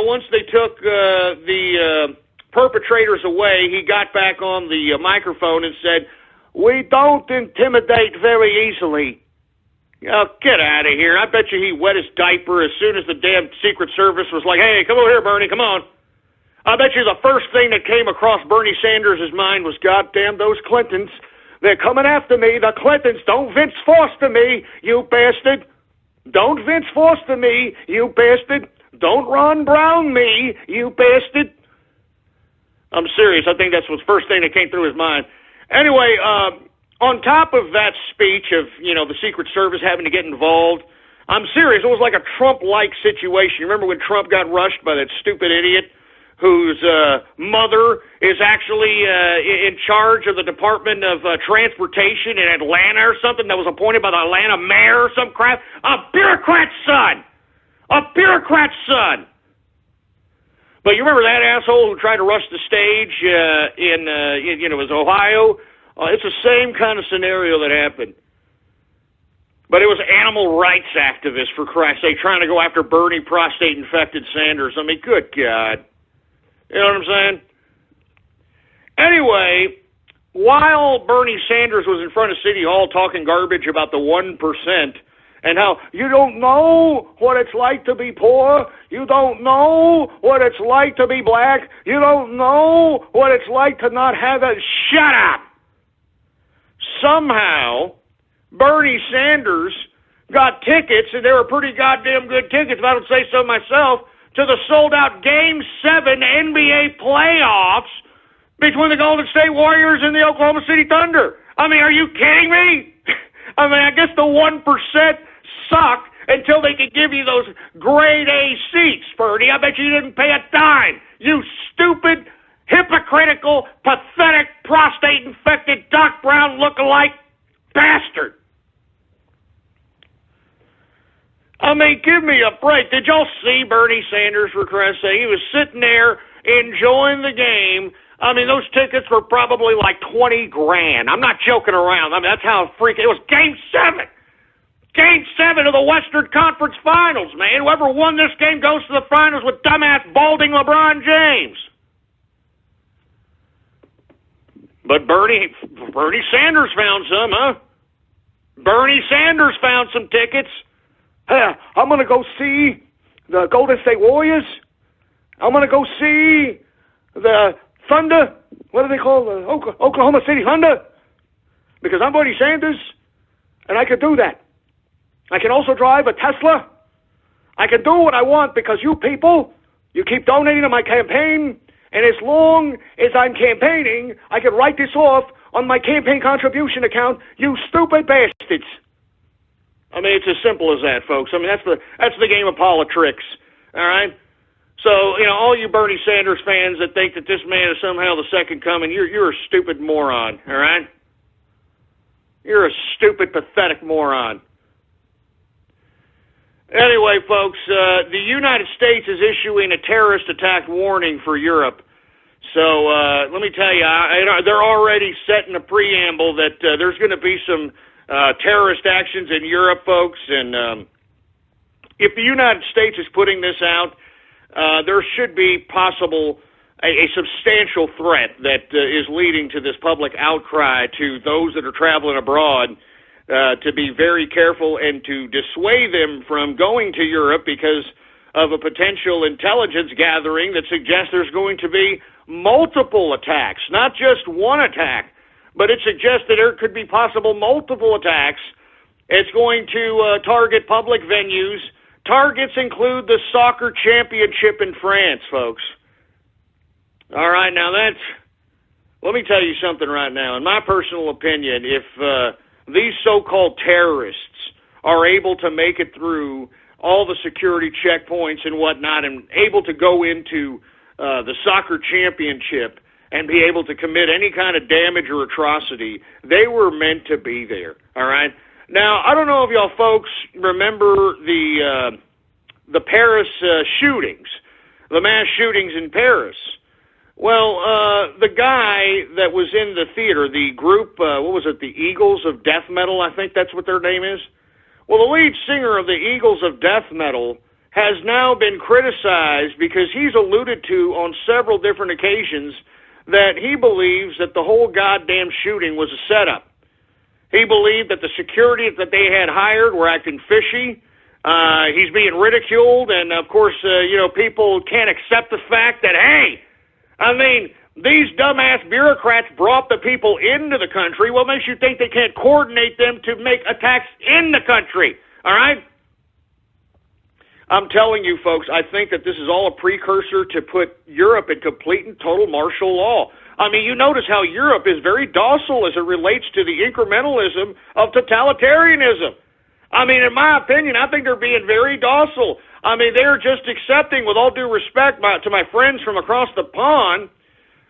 once they took the perpetrators away, he got back on the microphone and said, "We don't intimidate very easily." Oh, get out of here. I bet you he wet his diaper as soon as the damn Secret Service was like, "Hey, come over here, Bernie, come on." I bet you the first thing that came across Bernie Sanders' mind was, "Goddamn those Clintons. They're coming after me. The Clintons. Don't Vince Foster me, you bastard. Don't Vince Foster me, you bastard. Don't Ron Brown me, you bastard." I'm serious. I think that's the first thing that came through his mind. Anyway, on top of that speech of, the Secret Service having to get involved, I'm serious. It was like a Trump-like situation. You remember when Trump got rushed by that stupid idiot whose mother is actually in charge of the Department of Transportation in Atlanta or something, that was appointed by the Atlanta mayor or some crap? A bureaucrat's son! A bureaucrat's son! But you remember that asshole who tried to rush the stage it was Ohio? It's the same kind of scenario that happened. But it was animal rights activists, for Christ's sake, trying to go after Bernie prostate-infected Sanders. I mean, good God. You know what I'm saying? Anyway, while Bernie Sanders was in front of City Hall talking garbage about the 1%, and how you don't know what it's like to be poor, you don't know what it's like to be black, you don't know what it's like to not have a... Shut up! Somehow, Bernie Sanders got tickets, and they were pretty goddamn good tickets, if I don't say so myself, to the sold-out Game 7 NBA playoffs between the Golden State Warriors and the Oklahoma City Thunder. I mean, are you kidding me? I mean, I guess the 1% suck until they could give you those grade A seats, Bernie. I bet you didn't pay a dime. You stupid, hypocritical, pathetic, prostate-infected, Doc Brown look-alike bastard. I mean, give me a break. Did y'all see Bernie Sanders, for Christ's sake? He was sitting there enjoying the game. I mean, those tickets were probably like $20,000. I'm not joking around. I mean, that's how freaking. It was Game 7. Game 7 of the Western Conference Finals, man. Whoever won this game goes to the finals with dumbass, balding LeBron James. But Bernie Sanders found some, huh? Bernie Sanders found some tickets. Hey, I'm going to go see the Golden State Warriors. I'm going to go see the Thunder. What do they call the Oklahoma City Thunder? Because I'm Bernie Sanders, and I can do that. I can also drive a Tesla. I can do what I want because you people, you keep donating to my campaign, and as long as I'm campaigning, I can write this off on my campaign contribution account, you stupid bastards. I mean, it's as simple as that, folks. I mean, that's the game of politics, all right? So, all you Bernie Sanders fans that think that this man is somehow the second coming, you're a stupid moron, all right? You're a stupid, pathetic moron. Anyway, folks, the United States is issuing a terrorist attack warning for Europe. So let me tell you, they're already setting a preamble that there's going to be some terrorist actions in Europe, folks. And if the United States is putting this out, there should be a substantial threat that is leading to this public outcry to those that are traveling abroad. To be very careful and to dissuade them from going to Europe because of a potential intelligence gathering that suggests there's going to be multiple attacks, not just one attack, but it suggests that there could be possible multiple attacks. It's going to target public venues. Targets include the soccer championship in France, folks. All right, now let me tell you something right now. In my personal opinion, if these so-called terrorists are able to make it through all the security checkpoints and whatnot and able to go into the soccer championship and be able to commit any kind of damage or atrocity, they were meant to be there, all right? Now, I don't know if y'all folks remember the Paris shootings, the mass shootings in Paris. Well, the guy that was in the theater, the group, what was it, the Eagles of Death Metal, I think that's what their name is. Well, the lead singer of the Eagles of Death Metal has now been criticized because he's alluded to on several different occasions that he believes that the whole goddamn shooting was a setup. He believed that the security that they had hired were acting fishy. He's being ridiculed, and of course, people can't accept the fact that, hey, I mean, these dumbass bureaucrats brought the people into the country. What makes you think they can't coordinate them to make attacks in the country? All right? I'm telling you, folks, I think that this is all a precursor to put Europe in complete and total martial law. I mean, you notice how Europe is very docile as it relates to the incrementalism of totalitarianism. I mean, in my opinion, I think they're being very docile. I mean, they're just accepting, with all due respect to my friends from across the pond,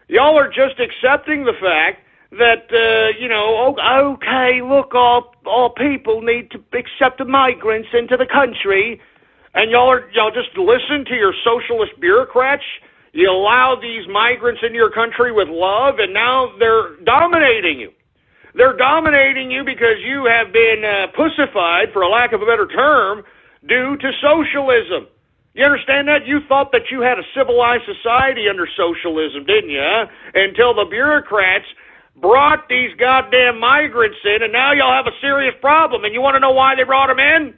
y'all are just accepting the fact that, okay, look, all people need to accept the migrants into the country, and y'all just listen to your socialist bureaucrats. You allow these migrants into your country with love, and now they're dominating you. They're dominating you because you have been pussified, for a lack of a better term, due to socialism. You understand that? You thought that you had a civilized society under socialism, didn't you? Huh? Until the bureaucrats brought these goddamn migrants in, and now y'all have a serious problem. And you want to know why they brought them in?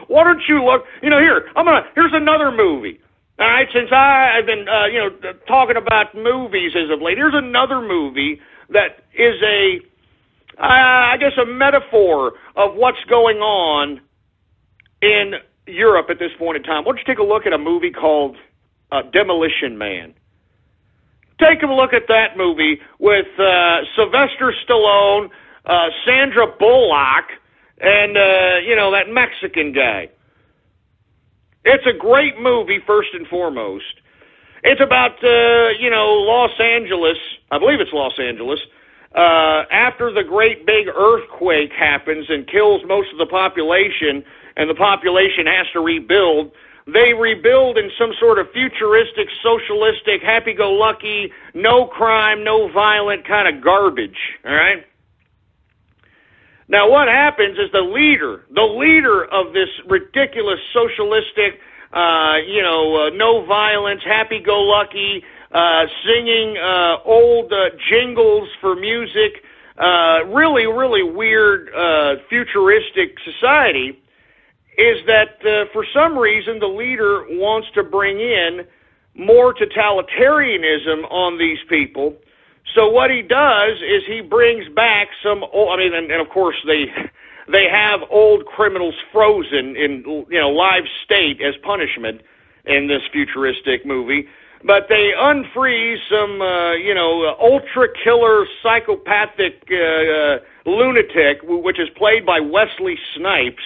Why don't you look? Here's another movie. All right, since I've been talking about movies as of late, here's another movie that is a metaphor of what's going on in Europe at this point in time. Why don't you take a look at a movie called Demolition Man? Take a look at that movie with Sylvester Stallone, Sandra Bullock, and, that Mexican guy. It's a great movie, first and foremost. It's about, Los Angeles. I believe it's Los Angeles. after the great big earthquake happens and kills most of the population, and the population has to rebuild, they rebuild in some sort of futuristic, socialistic, happy-go-lucky, no crime, no violent kind of garbage, all right? Now, what happens is the leader of this ridiculous socialistic, no violence, happy-go-lucky, singing old jingles for music, really, really weird futuristic society, is that for some reason the leader wants to bring in more totalitarianism on these people. So what he does is he brings back some old, and of course they have old criminals frozen in live state as punishment in this futuristic movie, but they unfreeze some ultra killer psychopathic lunatic, which is played by Wesley Snipes.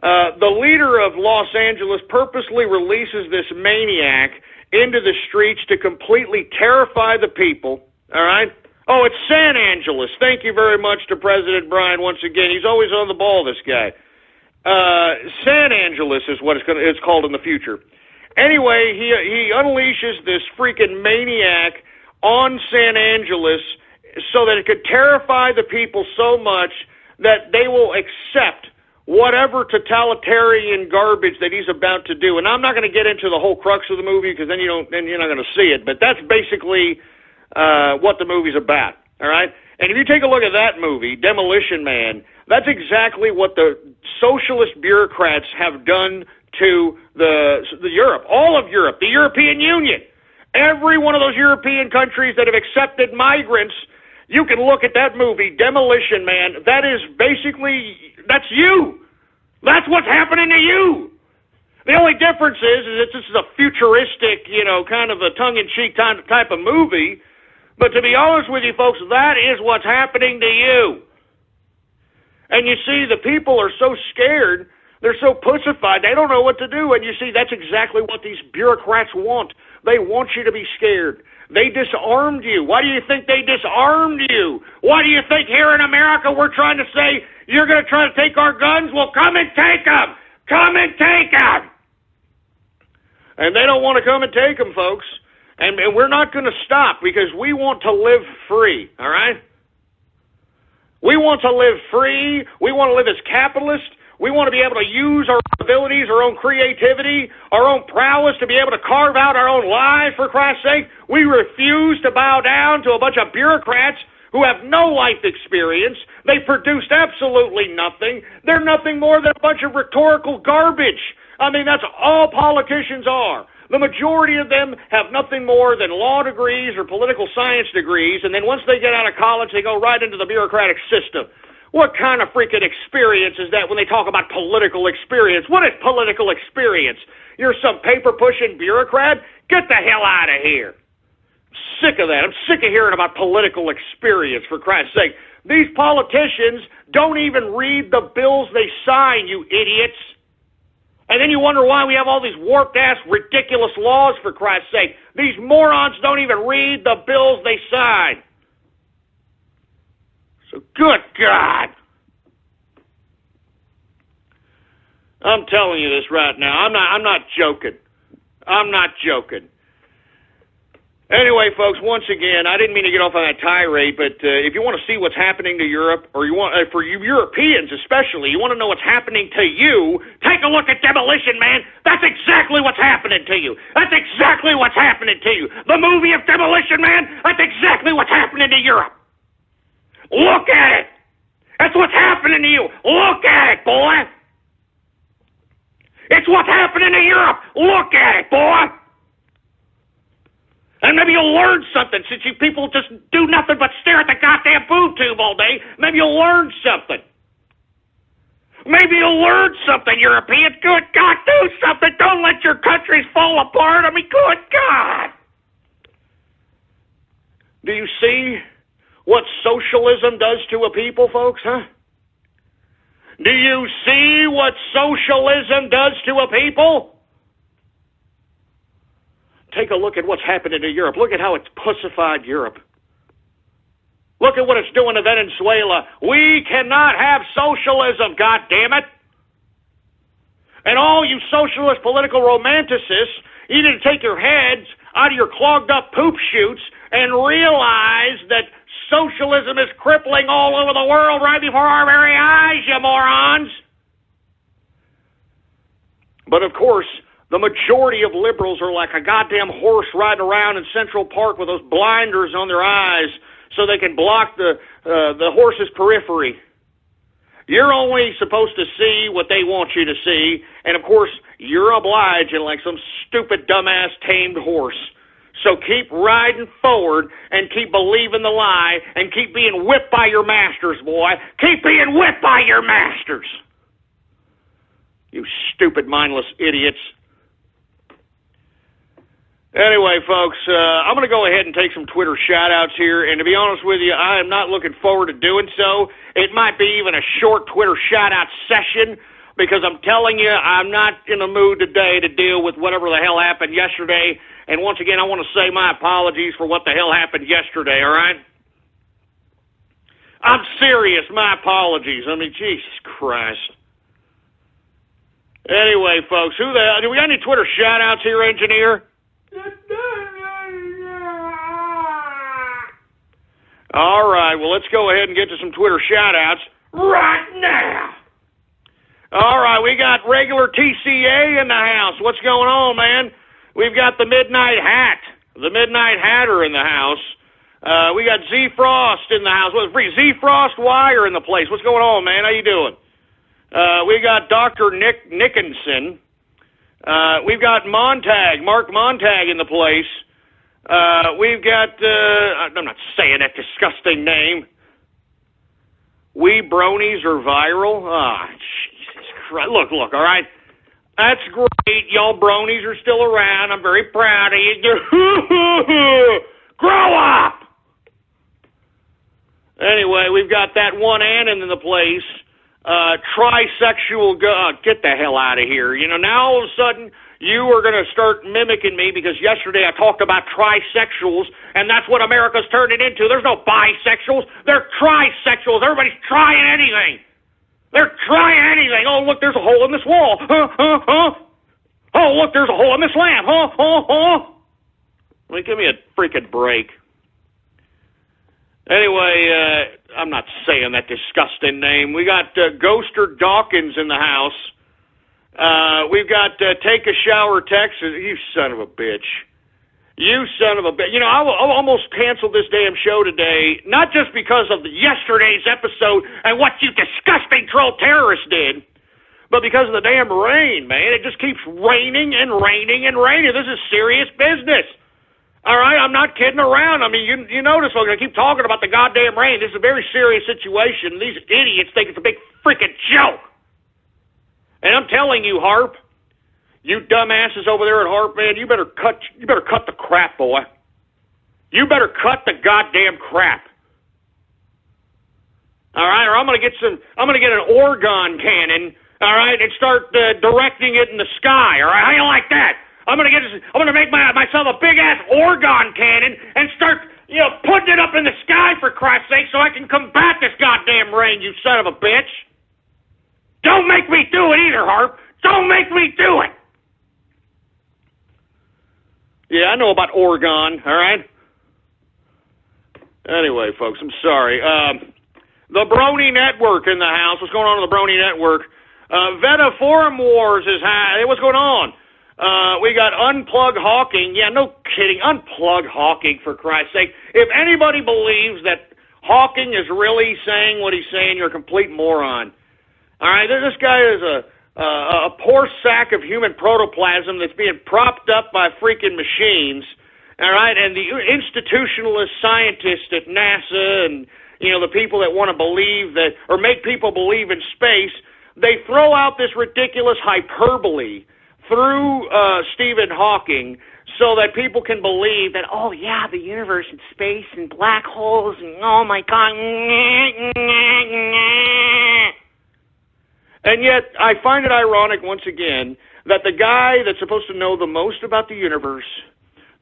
The leader of Los Angeles purposely releases this maniac into the streets to completely terrify the people, all right? Oh, it's San Angeles. Thank you very much to President Bryan once again. He's always on the ball, this guy. San Angeles is what it's called in the future. Anyway, he unleashes this freaking maniac on San Angeles so that it could terrify the people so much that they will accept whatever totalitarian garbage that he's about to do. And I'm not going to get into the whole crux of the movie because then you're not going to see it. But that's basically what the movie's about. All right. And if you take a look at that movie, Demolition Man, that's exactly what the socialist bureaucrats have done to the Europe, all of Europe, the European Union, every one of those European countries that have accepted migrants. You can look at that movie, Demolition Man. That is basically, that's you. That's what's happening to you. The only difference is that this is a futuristic, kind of a tongue-in-cheek type of movie. But to be honest with you, folks, that is what's happening to you. And you see, the people are so scared. They're so pussified. They don't know what to do. And you see, that's exactly what these bureaucrats want. They want you to be scared. They disarmed you. Why do you think they disarmed you? Why do you think here in America we're trying to say, you're going to try to take our guns? Well, come and take them. Come and take them. And they don't want to come and take them, folks. And we're not going to stop because we want to live free, all right? We want to live free. We want to live as capitalists. We want to be able to use our abilities, our own creativity, our own prowess to be able to carve out our own lives, for Christ's sake. We refuse to bow down to a bunch of bureaucrats who have no life experience. They produced absolutely nothing. They're nothing more than a bunch of rhetorical garbage. I mean, that's all politicians are. The majority of them have nothing more than law degrees or political science degrees, and then once they get out of college, they go right into the bureaucratic system. What kind of freaking experience is that when they talk about political experience? What is political experience? You're some paper-pushing bureaucrat? Get the hell out of here. I'm sick of that. I'm sick of hearing about political experience, for Christ's sake. These politicians don't even read the bills they sign, you idiots. And then you wonder why we have all these warped-ass, ridiculous laws, for Christ's sake. These morons don't even read the bills they sign. So, good God. I'm telling you this right now. I'm not joking. I'm not joking. Anyway, folks, once again, I didn't mean to get off on that tirade, but if you want to see what's happening to Europe, or you want, for you Europeans especially, you want to know what's happening to you, take a look at Demolition Man. That's exactly what's happening to you. That's exactly what's happening to you. The movie of Demolition Man, that's exactly what's happening to Europe. Look at it. That's what's happening to you. Look at it, boy. It's what's happening to Europe. Look at it, boy. And maybe you'll learn something, since you people just do nothing but stare at the goddamn boob tube all day. Maybe you'll learn something. Maybe you'll learn something, Europeans. Good God, do something. Don't let your countries fall apart. I mean, good God. Do you see what socialism does to a people, folks, huh? Do you see what socialism does to a people? Take a look at what's happening to Europe. Look at how it's pussified Europe. Look at what it's doing to Venezuela. We cannot have socialism, goddammit. And all you socialist political romanticists, you need to take your heads out of your clogged up poop chutes and realize that socialism is crippling all over the world right before our very eyes, you morons. But of course, the majority of liberals are like a goddamn horse riding around in Central Park with those blinders on their eyes so they can block the horse's periphery. You're only supposed to see what they want you to see, and of course, you're obliging like some stupid, dumbass, tamed horse. So keep riding forward and keep believing the lie and keep being whipped by your masters, boy. Keep being whipped by your masters. You stupid, mindless idiots. Anyway, folks, I'm going to go ahead and take some Twitter shout-outs here, and to be honest with you, I am not looking forward to doing so. It might be even a short Twitter shout-out session, because I'm telling you, I'm not in the mood today to deal with whatever the hell happened yesterday, and once again, I want to say my apologies for what the hell happened yesterday, all right? I'm serious, my apologies. I mean, Jesus Christ. Anyway, folks, who the hell, do we got any Twitter shout-outs here, engineer? All right, well, let's go ahead and get to some Twitter shout-outs right now. All right, we got regular TCA in the house. What's going on, man? We've got the Midnight Hat, the Midnight Hatter in the house. We got Z Frost in the house. Z Frost Wire in the place. What's going on, man? How you doing? We got Dr. Nick Nickinson. We've got Mark Montag in the place. We've got, I'm not saying that disgusting name. We bronies are viral. Ah, Jesus Christ. Look, all right. That's great. Y'all bronies are still around. I'm very proud of you. Grow up! Anyway, we've got that one Annan in the place. Trisexual, get the hell out of here. You know, now all of a sudden, you are going to start mimicking me because yesterday I talked about trisexuals, and that's what America's turned it into. There's no bisexuals. They're trisexuals. Everybody's trying anything. They're trying anything. Oh, look, there's a hole in this wall. Oh, look, there's a hole in this lamp. Well, give me a freaking break. Anyway, I'm not saying that disgusting name. We got Ghoster Dawkins in the house. We've got Take a Shower Texas. You son of a bitch. You son of a bitch. You know, I almost canceled this damn show today, not just because of yesterday's episode and what you disgusting troll terrorists did, but because of the damn rain, man. It just keeps raining and raining and raining. This is serious business. All right, I'm not kidding around. I mean, you notice, folks, I keep talking about the goddamn rain. This is a very serious situation. These idiots think it's a big freaking joke. And I'm telling you, Harp, you dumbasses over there at Harp, man, you better cut the crap, boy. You better cut the goddamn crap. All right, or I'm gonna get an orgon cannon, all right, and start directing it in the sky. All right, how you like that? I'm gonna make myself a big ass orgon cannon and start, putting it up in the sky for Christ's sake, so I can combat this goddamn rain. You son of a bitch! Don't make me do it either, Harp. Don't make me do it. Yeah, I know about Oregon, all right? Anyway, folks, I'm sorry. The Brony Network in the house. What's going on in the Brony Network? Veta Forum Wars is high. Hey, what's going on? We got Unplug Hawking. Yeah, no kidding. Unplug Hawking, for Christ's sake. If anybody believes that Hawking is really saying what he's saying, you're a complete moron. All right, this guy is a poor sack of human protoplasm that's being propped up by freaking machines. All right, and the institutionalist scientists at NASA and, the people that want to believe that, or make people believe in space, they throw out this ridiculous hyperbole through Stephen Hawking so that people can believe that, oh, yeah, the universe and space and black holes and, oh, my God. And yet, I find it ironic, once again, that the guy that's supposed to know the most about the universe,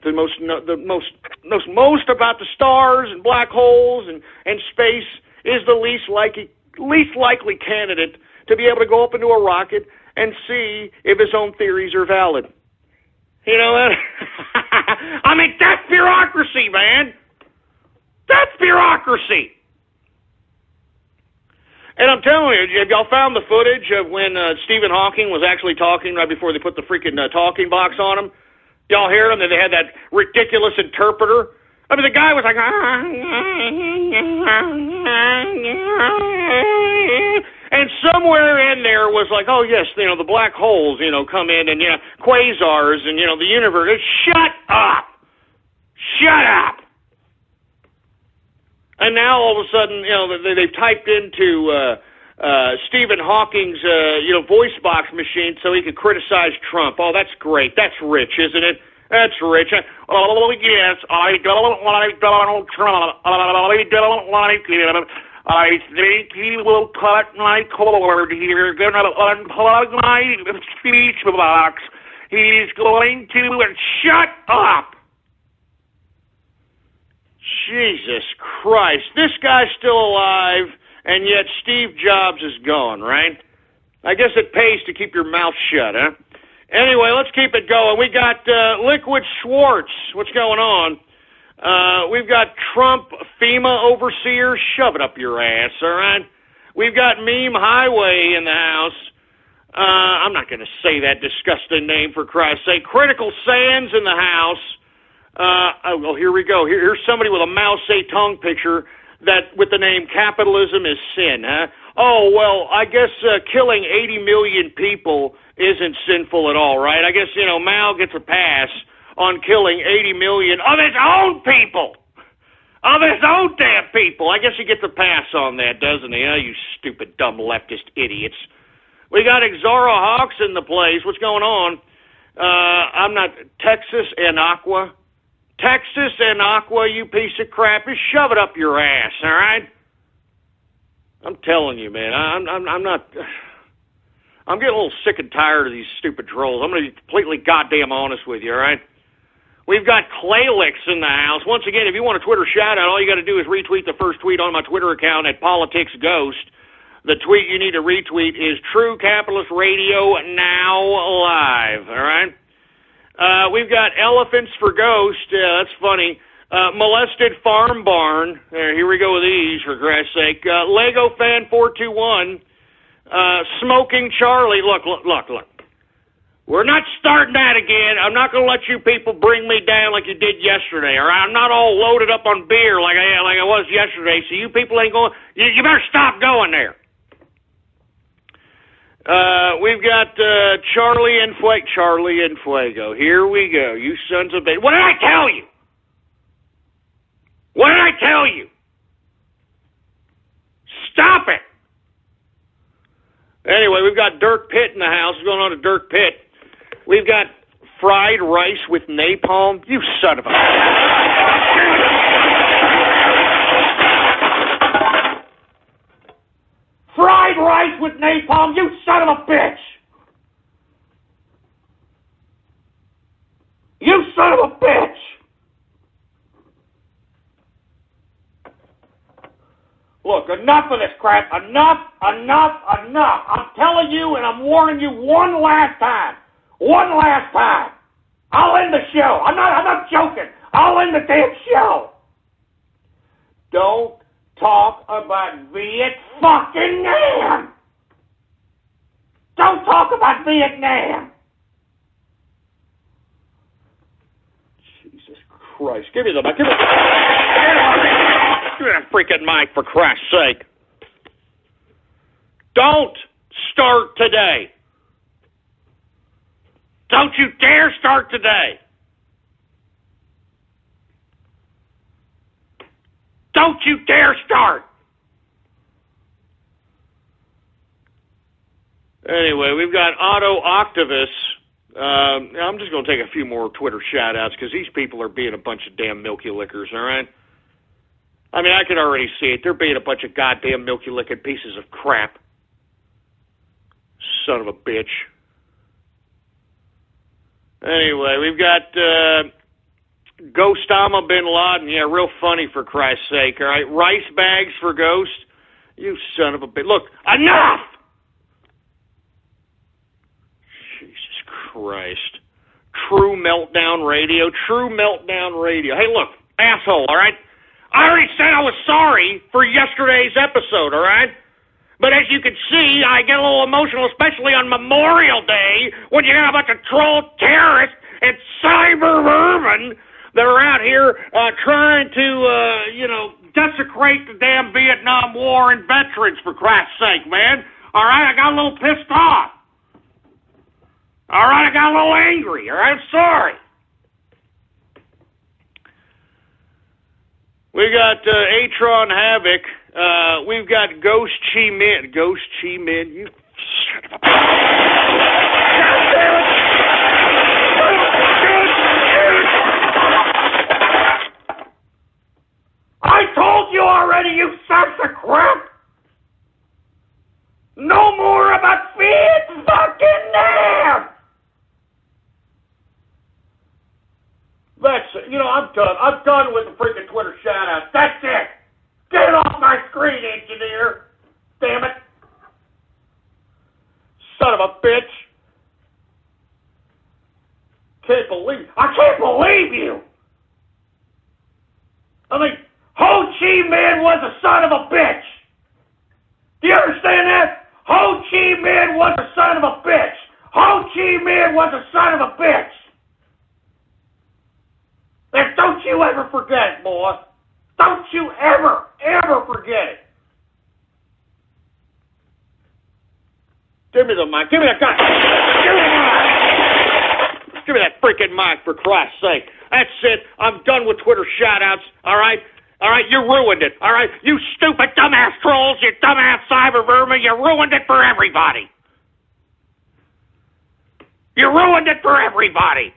The most about the stars and black holes and space is the least likely candidate to be able to go up into a rocket and see if his own theories are valid. You know that? I mean, that's bureaucracy, man. That's bureaucracy. And I'm telling you, have y'all found the footage of when Stephen Hawking was actually talking right before they put the freaking talking box on him? Y'all hear him? That they had that ridiculous interpreter? I mean, the guy was like, and somewhere in there was like, oh, yes, the black holes, come in, and, quasars, and, the universe. Shut up! Shut up! And now, all of a sudden, they've typed into Stephen Hawking's, voice box machine so he could criticize Trump. Oh, that's great. That's rich, isn't it? That's rich. Oh, yes, I don't like Donald Trump. I don't like him. I think he will cut my cord. He's going to unplug my speech box. He's going to shut up. Jesus Christ. This guy's still alive, and yet Steve Jobs is gone, right? I guess it pays to keep your mouth shut, huh? Anyway, let's keep it going. We got Liquid Schwartz. What's going on? We've got Trump FEMA overseer. Shove it up your ass, all right? We've got Meme Highway in the house. I'm not going to say that disgusting name, for Christ's sake. Critical Sands in the house. Oh, here we go. Here's somebody with a Mao Zedong picture that with the name Capitalism is Sin, huh? Oh, well, I guess killing 80 million people isn't sinful at all, right? I guess, Mao gets a pass on killing 80 million of his own people. Of his own damn people. I guess he gets a pass on that, doesn't he? Oh, you stupid, dumb leftist idiots. We got Exara Hawks in the place. What's going on? I'm not... Texas and Aqua. Texas and Aqua, you piece of crap. Just shove it up your ass, all right? I'm telling you, man. I'm not... I'm getting a little sick and tired of these stupid trolls. I'm going to be completely goddamn honest with you, all right? We've got Claylix in the house. Once again, if you want a Twitter shout-out, all you got to do is retweet the first tweet on my Twitter account at PoliticsGhost. The tweet you need to retweet is True Capitalist Radio Now Live, all right? We've got Elephants for Ghost. That's funny. Molested Farm Barn. Here we go with these, for Christ's sake. Lego Fan 421. Smoking Charlie. Look. We're not starting that again. I'm not going to let you people bring me down like you did yesterday, all right? I'm not all loaded up on beer like I was yesterday, so you people ain't going... You better stop going there. We've got Charlie and Fuego. Here we go. You sons of bitches. What did I tell you? What did I tell you? Stop it. Anyway, we've got Dirk Pitt in the house. What's going on to Dirk Pitt? We've got fried rice with napalm. You son of a... Fried rice with napalm, you son of a bitch! You son of a bitch! Look, enough of this crap. Enough. I'm telling you and I'm warning you one last time. I'll end the show. I'm not joking. I'll end the damn show. Don't talk about Vietnam. Don't talk about Vietnam. Jesus Christ. Give me the mic. Give me that freaking mic, for Christ's sake. Don't start today. Don't you dare start today. Don't you dare start. Anyway, we've got Otto Octavius. I'm just going to take a few more Twitter shout-outs because these people are being a bunch of damn milky lickers, all right? I mean, I can already see it. They're being a bunch of goddamn milky-licking pieces of crap. Son of a bitch. Anyway, we've got Ghost Osama bin Laden. Yeah, real funny, for Christ's sake, all right? Rice bags for Ghost? You son of a bitch. Look, enough! Jesus Christ. True Meltdown Radio. Hey, look, asshole, all right? I already said I was sorry for yesterday's episode, all right? But as you can see, I get a little emotional, especially on Memorial Day, when you got a bunch of troll terrorists and cyber vermin that are out here trying to, desecrate the damn Vietnam War and veterans, for Christ's sake, man. All right, I got a little pissed off. All right, I got a little angry. All right, I'm sorry. We got Atron Havoc. We've got Ghost Chi Min. Ghost Chi Min, you son of a... God damn it! I told you already, you sons of crap! No more about feed fucking them! That's it. I'm done. I'm done with the freaking Twitter shout-outs. That's it! Get it off my screen, engineer! Damn it! Son of a bitch! I can't believe you! I mean, Ho Chi Minh was a son of a bitch! Do you understand that? Ho Chi Minh was a son of a bitch! Ho Chi Minh was a son of a bitch! And don't you ever forget it, boy! Don't you ever forget it! Give me the mic. Give me the gun. Give me the mic. Give me that freaking mic, for Christ's sake. That's it. I'm done with Twitter shout-outs, all right? All right, you ruined it, all right? You stupid dumbass trolls, you dumbass cyber vermin, you ruined it for everybody. You ruined it for everybody.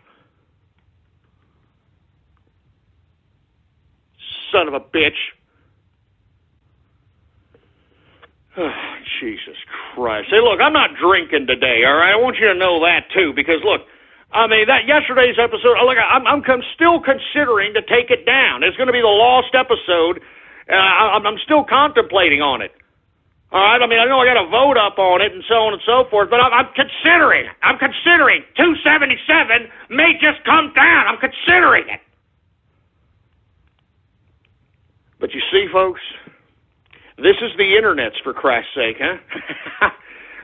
Son of a bitch. Oh, Jesus Christ. Hey, look, I'm not drinking today, all right? I want you to know that, too, because, look, I mean, that yesterday's episode, look, I'm still considering to take it down. It's going to be the lost episode. I'm still contemplating on it. All right? I mean, I know I got to vote up on it and so on and so forth, but I'm considering. 277 may just come down. I'm considering it. But you see, folks, this is the internets, for Christ's sake, huh?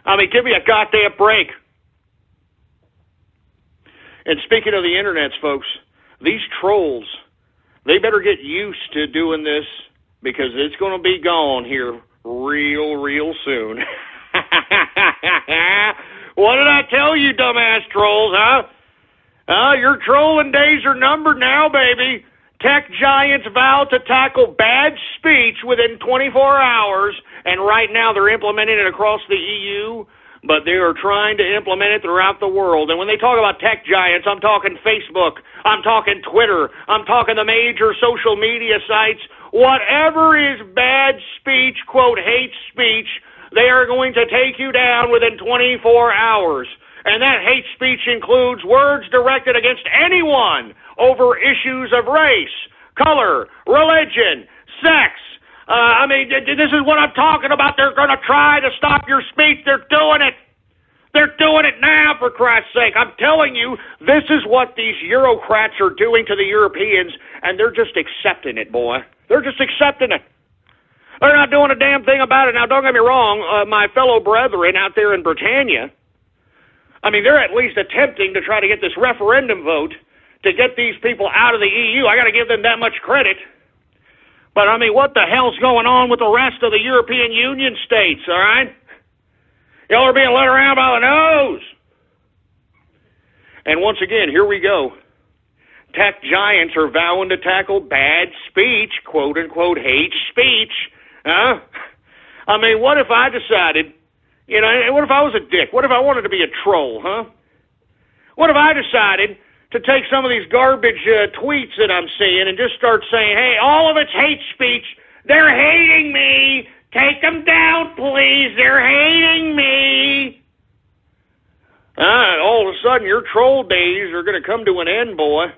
I mean, give me a goddamn break. And speaking of the internets, folks, these trolls, they better get used to doing this, because it's going to be gone here real soon. What did I tell you, dumbass trolls, huh? Your trolling days are numbered now, baby. Tech giants vow to tackle bad speech within 24 hours, and right now they're implementing it across the EU, but they are trying to implement it throughout the world. And when they talk about tech giants, I'm talking Facebook, I'm talking Twitter, I'm talking the major social media sites. Whatever is bad speech, quote, hate speech, they are going to take you down within 24 hours. And that hate speech includes words directed against anyone over issues of race, color, religion, sex. I mean, this is what I'm talking about. They're going to try to stop your speech. They're doing it. They're doing it now, for Christ's sake. I'm telling you, this is what these Eurocrats are doing to the Europeans, and they're just accepting it, boy. They're just accepting it. They're not doing a damn thing about it. Now, don't get me wrong, my fellow brethren out there in Britannia, I mean, they're at least attempting to try to get this referendum vote to get these people out of the EU. I got to give them that much credit. But, I mean, what the hell's going on with the rest of the European Union states, all right? Y'all are being led around by the nose. And once again, here we go. Tech giants are vowing to tackle bad speech, quote-unquote hate speech. Huh? I mean, what if I decided... what if I was a dick? What if I wanted to be a troll, huh? What if I decided to take some of these garbage tweets that I'm seeing and just start saying, hey, all of it's hate speech. They're hating me. Take them down, please. They're hating me. All of a sudden, your troll days are going to come to an end, boy.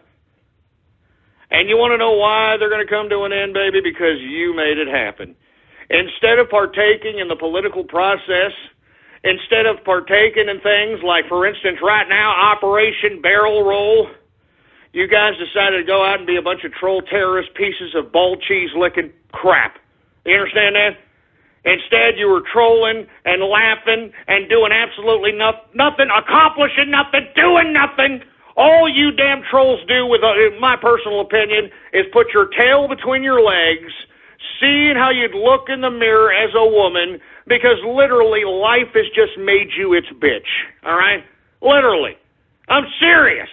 And you want to know why they're going to come to an end, baby? Because you made it happen. Instead of partaking in the political process, instead of partaking in things like, for instance, right now, Operation Barrel Roll, you guys decided to go out and be a bunch of troll terrorist pieces of ball cheese licking crap. You understand that? Instead, you were trolling and laughing and doing absolutely nothing, accomplishing nothing, doing nothing. All you damn trolls do, with in my personal opinion, is put your tail between your legs, seeing how you'd look in the mirror as a woman, because literally life has just made you its bitch, all right? Literally. I'm serious.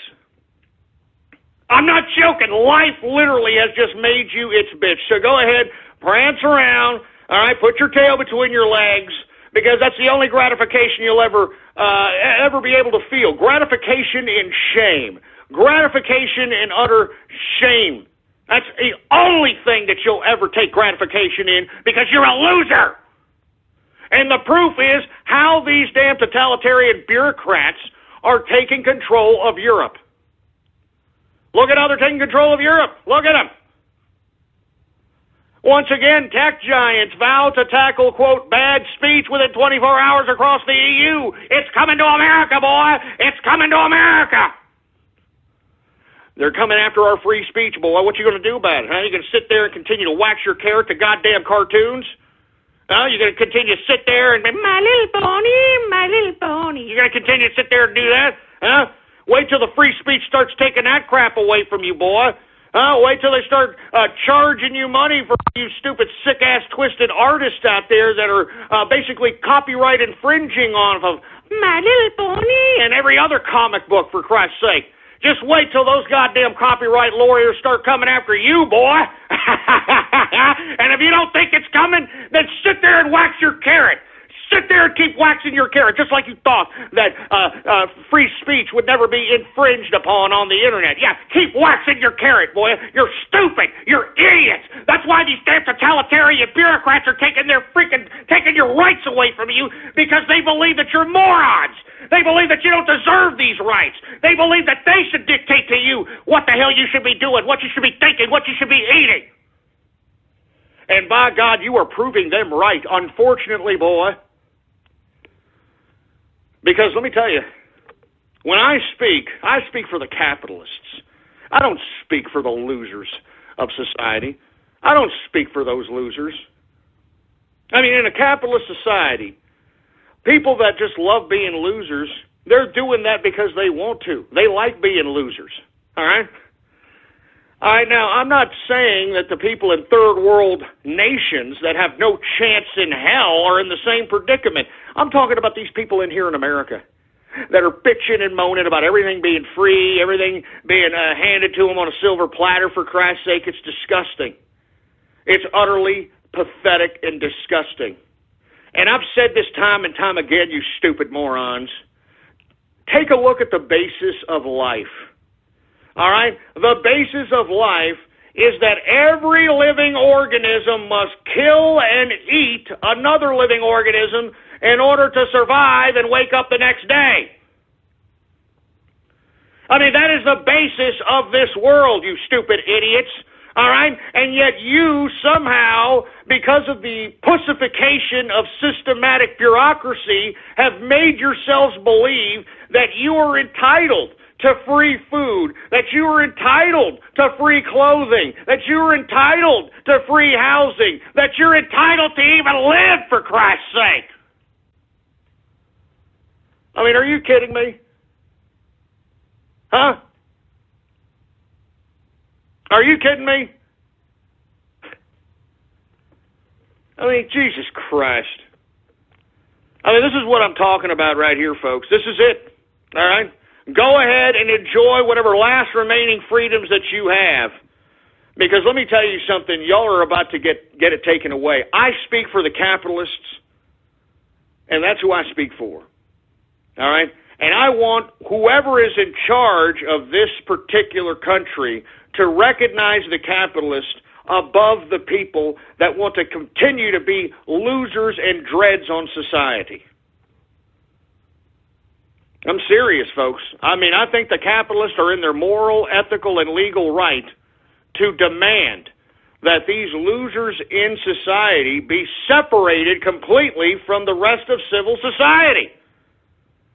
I'm not joking. Life literally has just made you its bitch. So go ahead, prance around, all right? Put your tail between your legs, because that's the only gratification you'll ever be able to feel. Gratification in shame. Gratification in utter shame. That's the only thing that you'll ever take gratification in, because you're a loser. And the proof is how these damn totalitarian bureaucrats are taking control of Europe. Look at how they're taking control of Europe. Look at them. Once again, tech giants vow to tackle, quote, bad speech within 24 hours across the EU. It's coming to America, boy. It's coming to America. They're coming after our free speech, boy. What you going to do about it? Huh? You going to sit there and continue to wax your carrot to goddamn cartoons? Huh? You're going to continue to sit there and be, my little pony, my little pony. You're going to continue to sit there and do that? Huh? Wait till the free speech starts taking that crap away from you, boy. Wait till they start charging you money for you stupid, sick-ass, twisted artists out there that are basically copyright infringing on of My Little Pony and every other comic book, for Christ's sake. Just wait till those goddamn copyright lawyers start coming after you, boy. And if you don't think it's coming, then sit there and wax your carrot. Sit there and keep waxing your carrot, just like you thought that free speech would never be infringed upon on the internet. Yeah, keep waxing your carrot, boy. You're stupid. You're idiots. That's why these damn totalitarian bureaucrats are taking your rights away from you, because they believe that you're morons. They believe that you don't deserve these rights. They believe that they should dictate to you what the hell you should be doing, what you should be thinking, what you should be eating. And by God, you are proving them right, unfortunately, boy. Because let me tell you, when I speak for the capitalists. I don't speak for the losers of society. I don't speak for those losers. I mean, in a capitalist society, people that just love being losers, they're doing that because they want to. They like being losers, all right? All right, now, I'm not saying that the people in third world nations that have no chance in hell are in the same predicament. I'm talking about these people in here in America that are bitching and moaning about everything being free, everything being handed to them on a silver platter, for Christ's sake. It's disgusting. It's utterly pathetic and disgusting. And I've said this time and time again, you stupid morons. Take a look at the basis of life. All right? The basis of life is that every living organism must kill and eat another living organism in order to survive and wake up the next day. I mean, that is the basis of this world, you stupid idiots. All right? And yet you somehow, because of the pussification of systematic bureaucracy, have made yourselves believe that you are entitled to free food, that you are entitled to free clothing, that you are entitled to free housing, that you're entitled to even live, for Christ's sake. I mean, are you kidding me? Huh? Are you kidding me? I mean, Jesus Christ. I mean, this is what I'm talking about right here, folks. This is it. All right? Go ahead and enjoy whatever last remaining freedoms that you have. Because let me tell you something, y'all are about to get it taken away. I speak for the capitalists, and that's who I speak for. All right? And I want whoever is in charge of this particular country to recognize the capitalists above the people that want to continue to be losers and dreads on society. I'm serious, folks. I mean, I think the capitalists are in their moral, ethical, and legal right to demand that these losers in society be separated completely from the rest of civil society.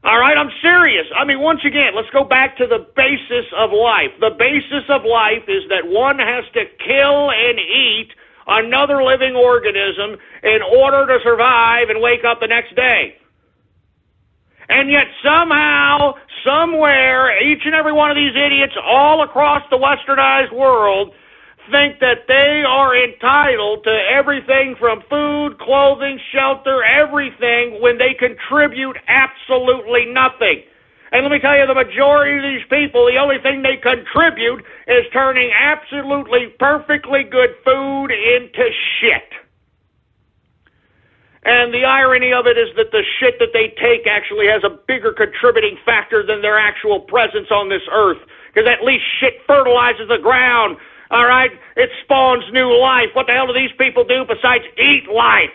All right, I'm serious. I mean, once again, let's go back to the basis of life. The basis of life is that one has to kill and eat another living organism in order to survive and wake up the next day. And yet somehow, somewhere, each and every one of these idiots all across the westernized world think that they are entitled to everything from food, clothing, shelter, everything, when they contribute absolutely nothing. And let me tell you, the majority of these people, the only thing they contribute is turning absolutely perfectly good food into shit. And the irony of it is that the shit that they take actually has a bigger contributing factor than their actual presence on this earth, because at least shit fertilizes the ground. All right? It spawns new life. What the hell do these people do besides eat life?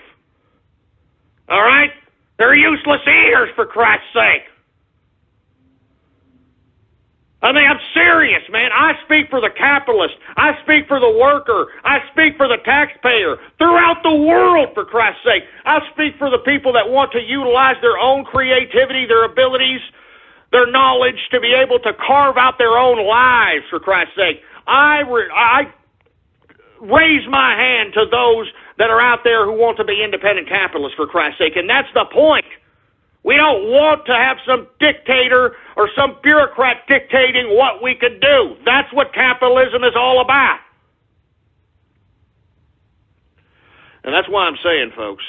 All right? They're useless eaters, for Christ's sake. I mean, I'm serious, man. I speak for the capitalist. I speak for the worker. I speak for the taxpayer throughout the world, for Christ's sake. I speak for the people that want to utilize their own creativity, their abilities, their knowledge to be able to carve out their own lives, for Christ's sake. I raise my hand to those that are out there who want to be independent capitalists, for Christ's sake, and that's the point. We don't want to have some dictator or some bureaucrat dictating what we can do. That's what capitalism is all about. And that's why I'm saying, folks,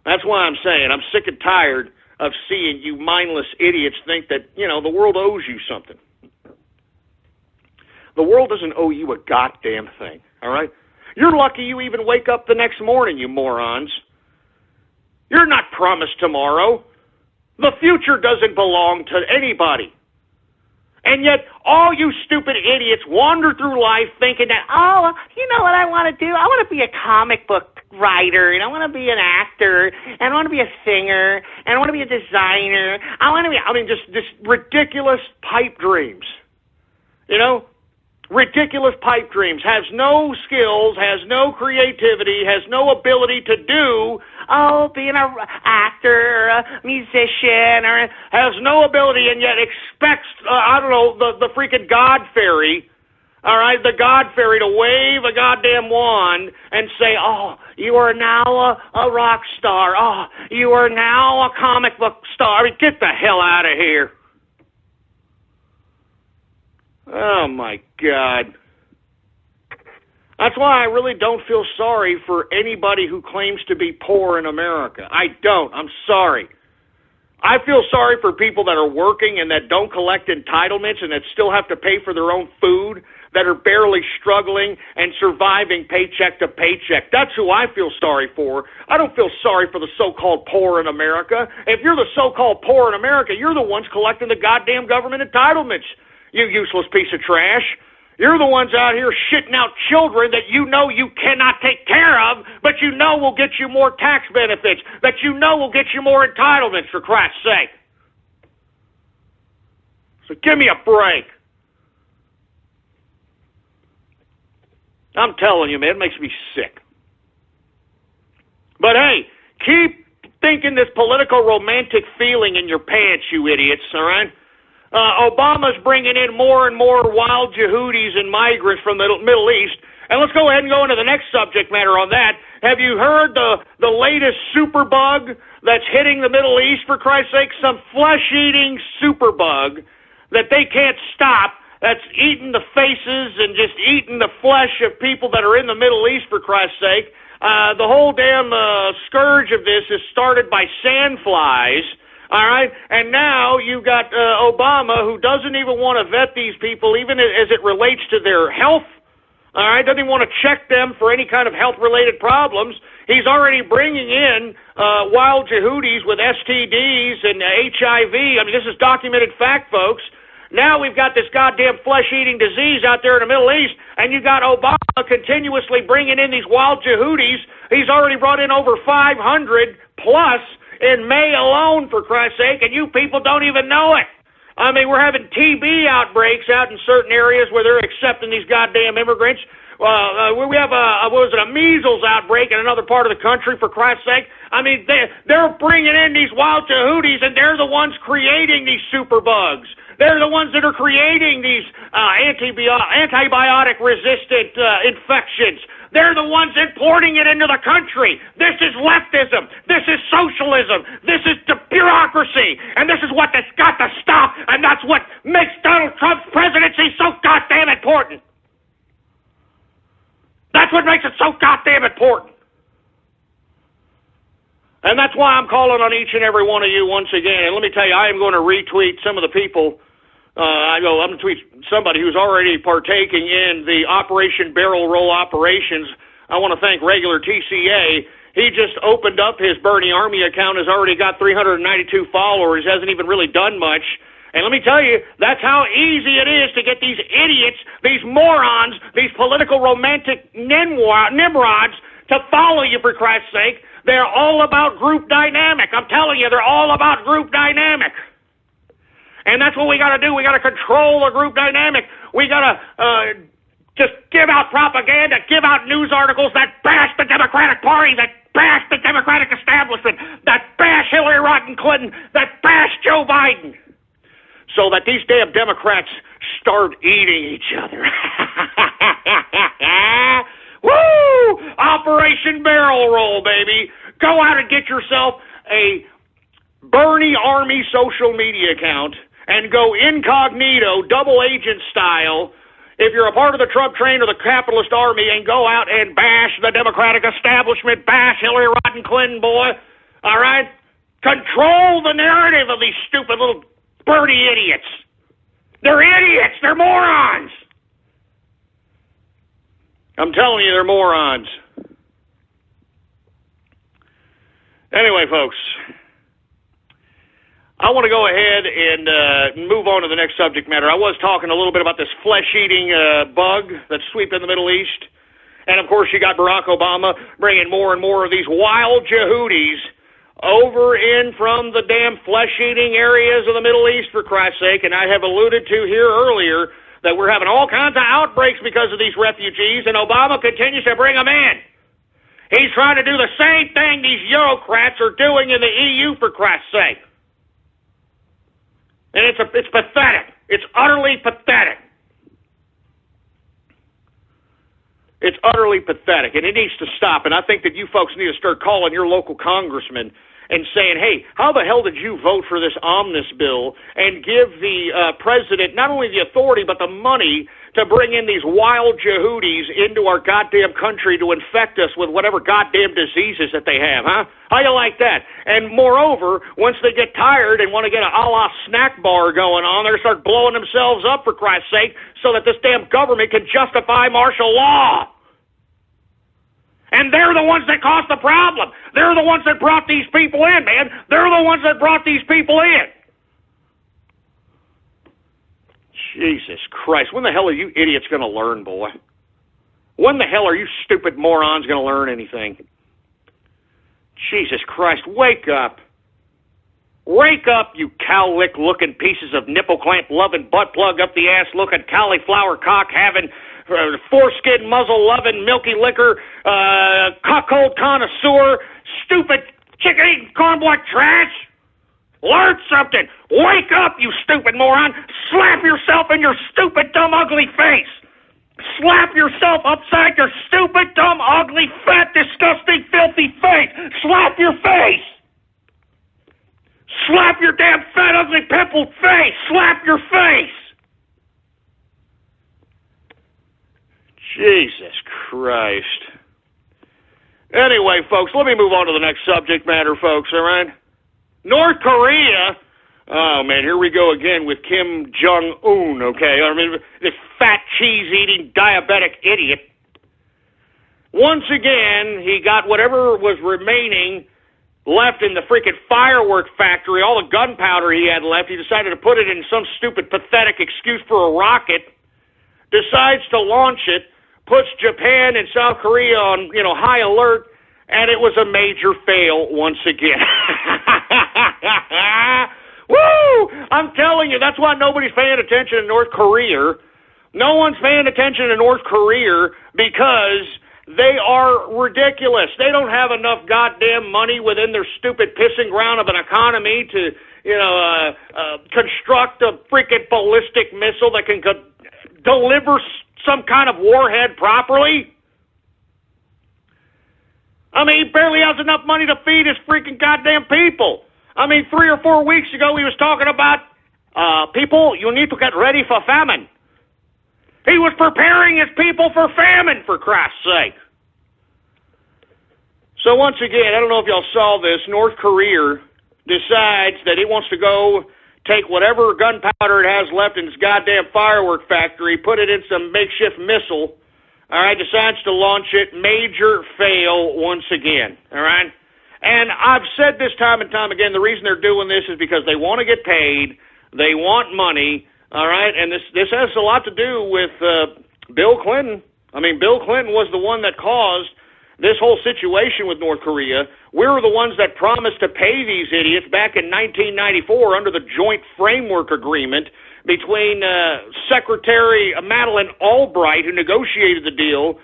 that's why I'm saying I'm sick and tired of seeing you mindless idiots think that, the world owes you something. The world doesn't owe you a goddamn thing, all right? You're lucky you even wake up the next morning, you morons. You're not promised tomorrow. The future doesn't belong to anybody. And yet, all you stupid idiots wander through life thinking that, you know what I want to do? I want to be a comic book writer, and I want to be an actor, and I want to be a singer, and I want to be a designer. Just ridiculous pipe dreams. Ridiculous pipe dreams, has no skills, has no creativity, has no ability to do, being an actor, or a musician, or has no ability, and yet expects, the freaking God fairy, all right, the God fairy to wave a goddamn wand and say, you are now a rock star, you are now a comic book star. I mean, get the hell out of here. Oh, my God. That's why I really don't feel sorry for anybody who claims to be poor in America. I don't. I'm sorry. I feel sorry for people that are working and that don't collect entitlements and that still have to pay for their own food, that are barely struggling and surviving paycheck to paycheck. That's who I feel sorry for. I don't feel sorry for the so-called poor in America. If you're the so-called poor in America, you're the ones collecting the goddamn government entitlements. You useless piece of trash. You're the ones out here shitting out children that you know you cannot take care of, but you know will get you more tax benefits, that you know will get you more entitlements, for Christ's sake. So give me a break. I'm telling you, man, it makes me sick. But hey, keep thinking this political romantic feeling in your pants, you idiots, all right? Obama's bringing in more and more wild Yehudis and migrants from the Middle East. And let's go ahead and go into the next subject matter on that. Have you heard the latest superbug that's hitting the Middle East, for Christ's sake? Some flesh-eating superbug that they can't stop, that's eating the faces and just eating the flesh of people that are in the Middle East, for Christ's sake. The whole damn scourge of this is started by sandflies. All right, and now you've got Obama, who doesn't even want to vet these people, even as it relates to their health. All right, doesn't even want to check them for any kind of health-related problems. He's already bringing in wild Yehudis with STDs and HIV. I mean, this is documented fact, folks. Now we've got this goddamn flesh-eating disease out there in the Middle East, and you got Obama continuously bringing in these wild Yehudis. He's already brought in over 500 plus in May alone, for Christ's sake, and you people don't even know it. I mean, we're having TB outbreaks out in certain areas where they're accepting these goddamn immigrants. We have a measles outbreak in another part of the country, for Christ's sake. I mean, they're bringing in these wild Jehudis, and they're the ones creating these superbugs. They're the ones that are creating these antibiotic-resistant infections. They're the ones importing it into the country. This is leftism. This is socialism. This is the bureaucracy. And this is what that's got to stop, and that's what makes Donald Trump's presidency so goddamn important. That's what makes it so goddamn important. And that's why I'm calling on each and every one of you once again. And let me tell you, I am going to retweet some of the people. I'm going to tweet somebody who's already partaking in the Operation Barrel Roll operations. I want to thank regular TCA. He just opened up his Bernie Army account, has already got 392 followers, hasn't even really done much. And let me tell you, that's how easy it is to get these idiots, these morons, these political romantic nimrods to follow you, for Christ's sake. They're all about group dynamic. I'm telling you, they're all about group dynamic. And that's what we got to do. We got to control the group dynamic. We got to just give out propaganda, give out news articles that bash the Democratic Party, that bash the Democratic establishment, that bash Hillary Clinton, that bash Joe Biden, so that these damn Democrats start eating each other. Woo! Operation Barrel Roll, baby. Go out and get yourself a Bernie Army social media account and go incognito, double agent style, if you're a part of the Trump train or the capitalist army, and go out and bash the Democratic establishment, bash Hillary Clinton, boy. All right? Control the narrative of these stupid little Bernie idiots. They're idiots. They're morons. I'm telling you, they're morons. Anyway, folks, I want to go ahead and move on to the next subject matter. I was talking a little bit about this flesh-eating bug that's sweeping the Middle East. And, of course, you got Barack Obama bringing more and more of these wild Jehudis over in from the damn flesh-eating areas of the Middle East, for Christ's sake. And I have alluded to here earlier that we're having all kinds of outbreaks because of these refugees, and Obama continues to bring them in. He's trying to do the same thing these Eurocrats are doing in the EU, for Christ's sake. And it's pathetic. It's utterly pathetic. It's utterly pathetic, and it needs to stop. And I think that you folks need to start calling your local congressman and saying, hey, how the hell did you vote for this omnibus bill and give the president not only the authority but the money to bring in these wild Jehudis into our goddamn country to infect us with whatever goddamn diseases that they have, huh? How you like that? And moreover, once they get tired and want to get a la snack bar going on, they're going to start blowing themselves up, for Christ's sake, so that this damn government can justify martial law. And they're the ones that caused the problem. They're the ones that brought these people in, man. They're the ones that brought these people in. Jesus Christ, when the hell are you idiots going to learn, boy? When the hell are you stupid morons going to learn anything? Jesus Christ, wake up. Wake up, you cowlick-looking pieces of nipple clamp-loving, butt-plug up-the-ass-looking, cauliflower cock-having, foreskin muzzle-loving, milky liquor, cuckold connoisseur, stupid chicken-eating cornblock trash. Learn something. Wake up, you stupid moron. Slap yourself in your stupid, dumb, ugly face. Slap yourself upside your stupid, dumb, ugly, fat, disgusting, filthy face. Slap your face. Slap your damn fat, ugly, pimpled face. Slap your face. Jesus Christ. Anyway, folks, let me move on to the next subject matter, folks, all right? North Korea, oh, man, here we go again with Kim Jong-un, okay? I mean, this fat, cheese-eating, diabetic idiot. Once again, he got whatever was remaining left in the freaking firework factory, all the gunpowder he had left. He decided to put it in some stupid, pathetic excuse for a rocket, decides to launch it, puts Japan and South Korea on, high alert, and it was a major fail once again. Woo! I'm telling you, that's why nobody's paying attention to North Korea. No one's paying attention to North Korea because they are ridiculous. They don't have enough goddamn money within their stupid pissing ground of an economy to, construct a freaking ballistic missile that can deliver some kind of warhead properly. I mean, he barely has enough money to feed his freaking goddamn people. I mean, 3 or 4 weeks ago, he was talking about, people, you need to get ready for famine. He was preparing his people for famine, for Christ's sake. So once again, I don't know if y'all saw this, North Korea decides that it wants to go take whatever gunpowder it has left in its goddamn firework factory, put it in some makeshift missile, all right, decides to launch it, major fail once again, all right? And I've said this time and time again, the reason they're doing this is because they want to get paid, they want money, all right? And this has a lot to do with Bill Clinton. I mean, Bill Clinton was the one that caused this whole situation with North Korea. We were the ones that promised to pay these idiots back in 1994 under the Joint Framework Agreement between Secretary Madeleine Albright, who negotiated the deal,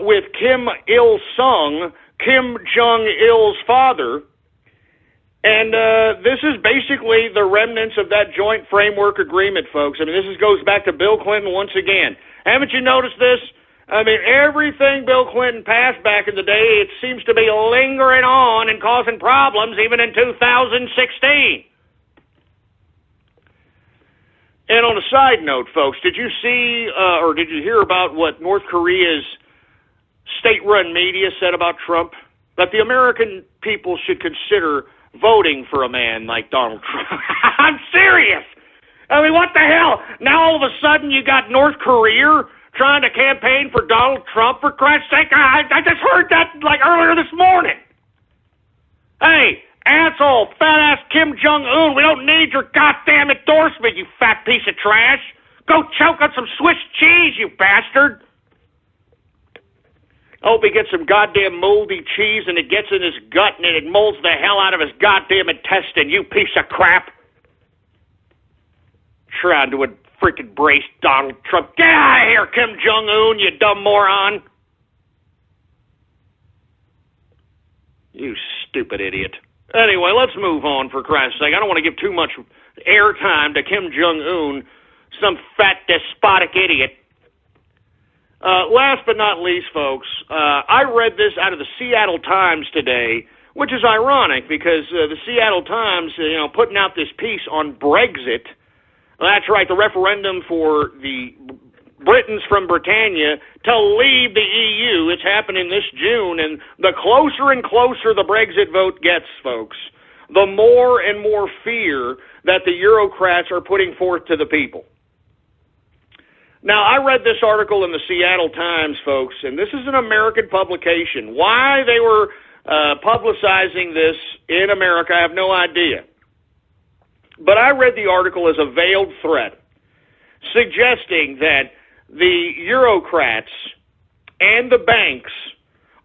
with Kim Il-sung, Kim Jong-il's father. And this is basically the remnants of that Joint Framework Agreement, folks. I mean, this goes back to Bill Clinton once again. Haven't you noticed this? I mean, everything Bill Clinton passed back in the day, it seems to be lingering on and causing problems even in 2016. And on a side note, folks, did you see or did you hear about what North Korea's state-run media said about Trump? That the American people should consider voting for a man like Donald Trump. I'm serious. I mean, what the hell? Now all of a sudden you got North Korea trying to campaign for Donald Trump, for Christ's sake. I just heard that like earlier this morning. Hey, asshole, fat-ass Kim Jong-un, we don't need your goddamn endorsement, you fat piece of trash. Go choke on some Swiss cheese, you bastard. I hope he gets some goddamn moldy cheese and it gets in his gut and it molds the hell out of his goddamn intestine, you piece of crap. Trying to freaking brace Donald Trump. Get out of here, Kim Jong-un, you dumb moron. You stupid idiot. Anyway, let's move on, for Christ's sake. I don't want to give too much airtime to Kim Jong-un, some fat, despotic idiot. Last but not least, folks, I read this out of the Seattle Times today, which is ironic because the Seattle Times, putting out this piece on Brexit. That's right, the referendum for the Britons from Britannia to leave the EU. It's happening this June, and the closer and closer the Brexit vote gets, folks, the more and more fear that the Eurocrats are putting forth to the people. Now, I read this article in the Seattle Times, folks, and this is an American publication. Why they were publicizing this in America, I have no idea. But I read the article as a veiled threat, suggesting that the Eurocrats and the banks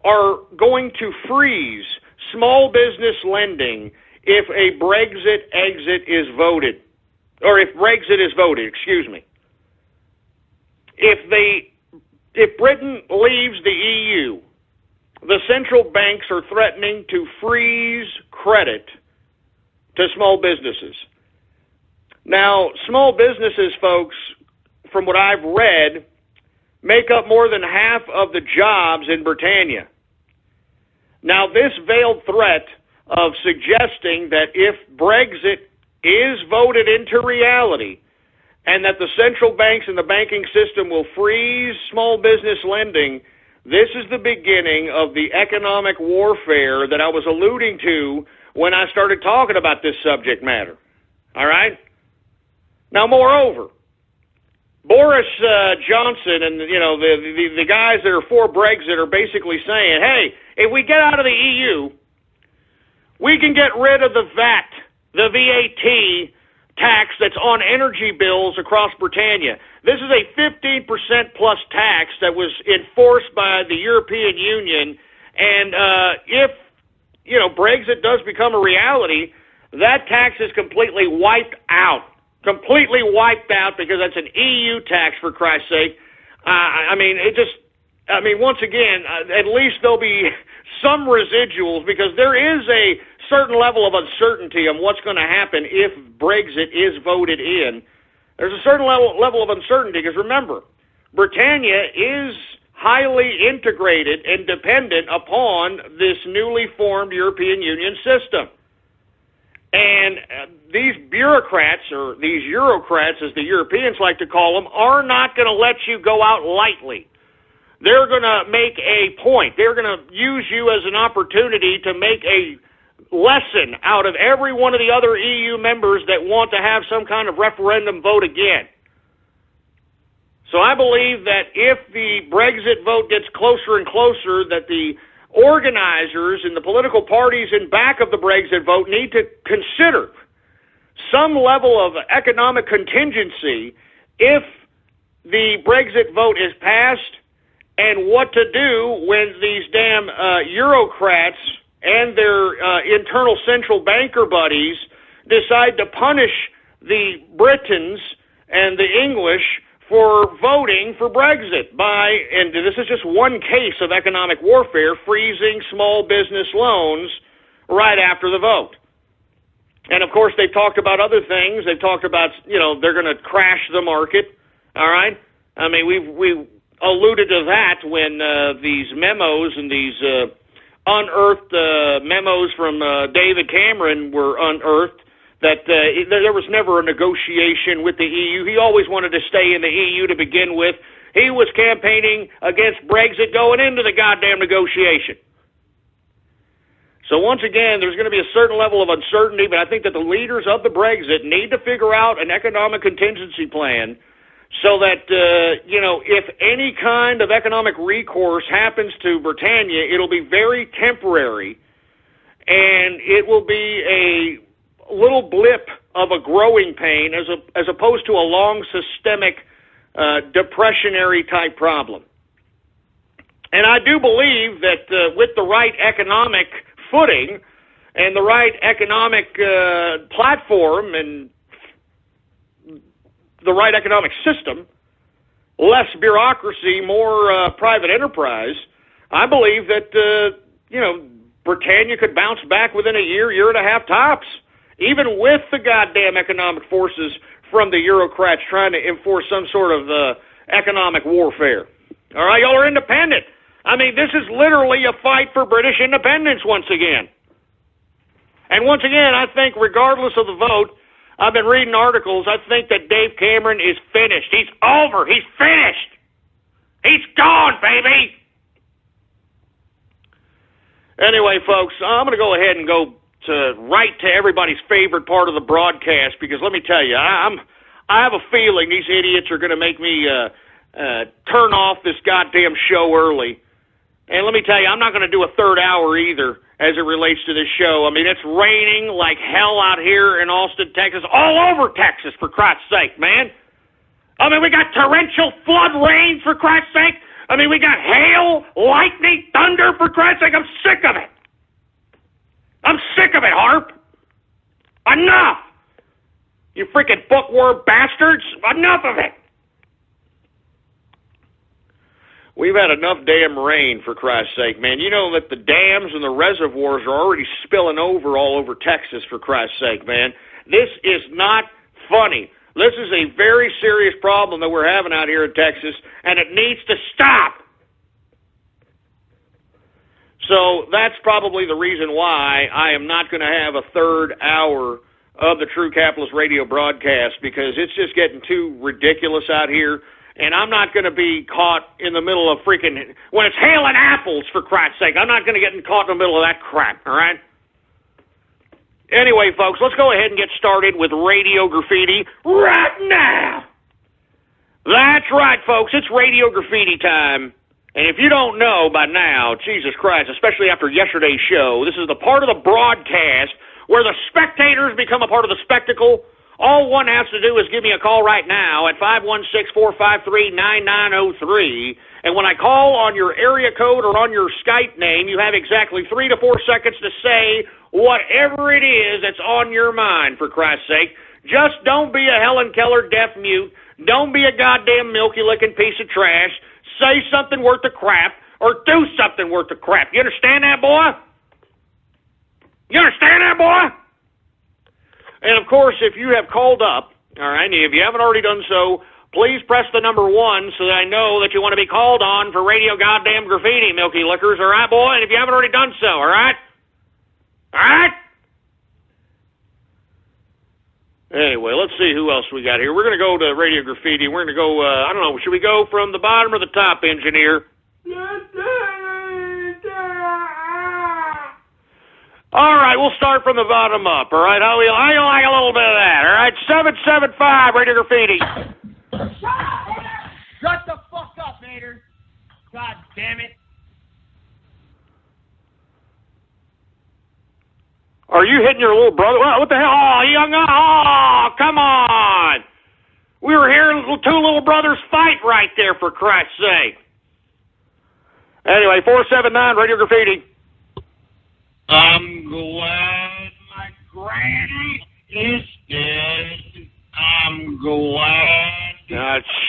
are going to freeze small business lending if a Brexit exit is voted, or if Brexit is voted, excuse me. If Britain leaves the EU, the central banks are threatening to freeze credit to small businesses. Now, small businesses, folks, from what I've read, make up more than half of the jobs in Britannia. Now, this veiled threat of suggesting that if Brexit is voted into reality and that the central banks and the banking system will freeze small business lending, this is the beginning of the economic warfare that I was alluding to when I started talking about this subject matter. All right? Now, moreover, Boris Johnson and the guys that are for Brexit are basically saying, hey, if we get out of the EU, we can get rid of the VAT, the VAT tax that's on energy bills across Britannia. This is a 15% plus tax that was enforced by the European Union, and if Brexit does become a reality, that tax is completely wiped out. Completely wiped out because that's an EU tax, for Christ's sake. Once again, at least there'll be some residuals because there is a certain level of uncertainty on what's going to happen if Brexit is voted in. There's a certain level of uncertainty because remember, Britannia is highly integrated and dependent upon this newly formed European Union system. And these bureaucrats, or these Eurocrats as the Europeans like to call them, are not going to let you go out lightly. They're going to make a point. They're going to use you as an opportunity to make a lesson out of every one of the other EU members that want to have some kind of referendum vote again. So I believe that if the Brexit vote gets closer and closer, that the organizers and the political parties in back of the Brexit vote need to consider some level of economic contingency if the Brexit vote is passed, and what to do when these damn Eurocrats and their internal central banker buddies decide to punish the Britons and the English for voting for Brexit by, and this is just one case of economic warfare, freezing small business loans right after the vote. And of course, they've talked about other things. They've talked about, they're going to crash the market. All right? I mean, we've alluded to that when these memos and these unearthed memos from David Cameron were unearthed, that there was never a negotiation with the EU. He always wanted to stay in the EU to begin with. He was campaigning against Brexit going into the goddamn negotiation. So once again, there's going to be a certain level of uncertainty, but I think that the leaders of the Brexit need to figure out an economic contingency plan so that, if any kind of economic recourse happens to Britannia, it'll be very temporary, and it will be a little blip of a growing pain as opposed to a long systemic depressionary type problem. And I do believe that with the right economic footing and the right economic platform and the right economic system, less bureaucracy, more private enterprise, I believe that Britannia could bounce back within a year and a half tops, even with the goddamn economic forces from the Eurocrats trying to enforce some sort of economic warfare. All right, y'all are independent. I mean, this is literally a fight for British independence once again. And once again, I think regardless of the vote, I've been reading articles, I think that Dave Cameron is finished. He's over. He's finished. He's gone, baby. Anyway, folks, I'm going to go ahead and go right to everybody's favorite part of the broadcast, because let me tell you, I have a feeling these idiots are going to make me turn off this goddamn show early. And let me tell you, I'm not going to do a third hour either as it relates to this show. I mean, it's raining like hell out here in Austin, Texas, all over Texas, for Christ's sake, man. I mean, we got torrential flood rain, for Christ's sake. I mean, we got hail, lightning, thunder, for Christ's sake. I'm sick of it. I'm sick of it, Harp. Enough. You freaking bookworm bastards. Enough of it. We've had enough damn rain, for Christ's sake, man. You know that the dams and the reservoirs are already spilling over all over Texas, for Christ's sake, man. This is not funny. This is a very serious problem that we're having out here in Texas, and it needs to stop. So that's probably the reason why I am not going to have a third hour of the True Capitalist Radio broadcast, because it's just getting too ridiculous out here. And I'm not going to be caught in the middle of freaking, when it's hailing apples, for Christ's sake. I'm not going to get caught in the middle of that crap, all right? Anyway, folks, let's go ahead and get started with Radio Graffiti right now. That's right, folks. It's Radio Graffiti time. And if you don't know by now, Jesus Christ, especially after yesterday's show, this is the part of the broadcast where the spectators become a part of the spectacle. All one has to do is give me a call right now at 516-453-9903. And when I call on your area code or on your Skype name, you have exactly 3 to 4 seconds to say whatever it is that's on your mind, for Christ's sake. Just don't be a Helen Keller deaf mute. Don't be a goddamn milky-licking piece of trash. Say something worth the crap, or do something worth the crap. You understand that, boy? You understand that, boy? And, of course, if you have called up, all right, and if you haven't already done so, please press the number 1 so that I know that you want to be called on for Radio Goddamn Graffiti, Milky Lickers, all right, boy? And if you haven't already done so, all right? All right? Anyway, let's see who else we got here. We're going to go to Radio Graffiti. We're going to go, I don't know, should we go from the bottom or the top, engineer? All right, we'll start from the bottom up, all right? How you like a little bit of that, all right? 775, Radio Graffiti. Shut the fuck up, Mater. God damn it. Are you hitting your little brother? What the hell? Oh, young, oh, come on. We were hearing two little brothers fight right there, for Christ's sake. Anyway, 479, Radio Graffiti. I'm glad my granny is dead. I'm glad.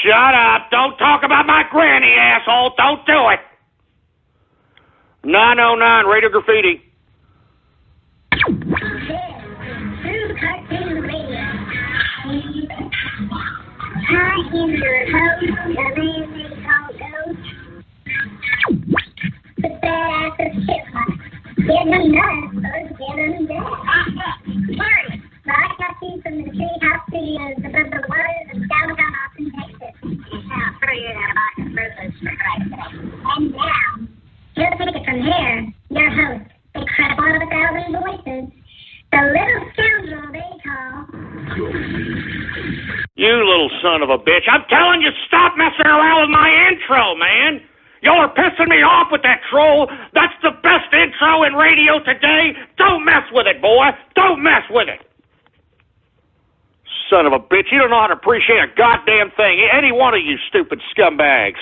Shut up. Don't talk about my granny, asshole. Don't do it. 909, Radio Graffiti. Hi, in your host, the man they call Ghost. The badass of shit. Get them nuts, folks. Get them nuts. Sorry, but I got you from the Treehouse Studios above the waters of downtown Austin, Texas. Now, further than a box of burgers, for Christ's sake. And now, he'll take it from here. Your host, the credible of 1,000 voices, the little scoundrel they call... You little son of a bitch. I'm telling you, stop messing around with my intro, man. Y'all are pissing me off with that troll. That's the best intro in radio today. Don't mess with it, boy. Don't mess with it. Son of a bitch. You don't know how to appreciate a goddamn thing. Any one of you stupid scumbags.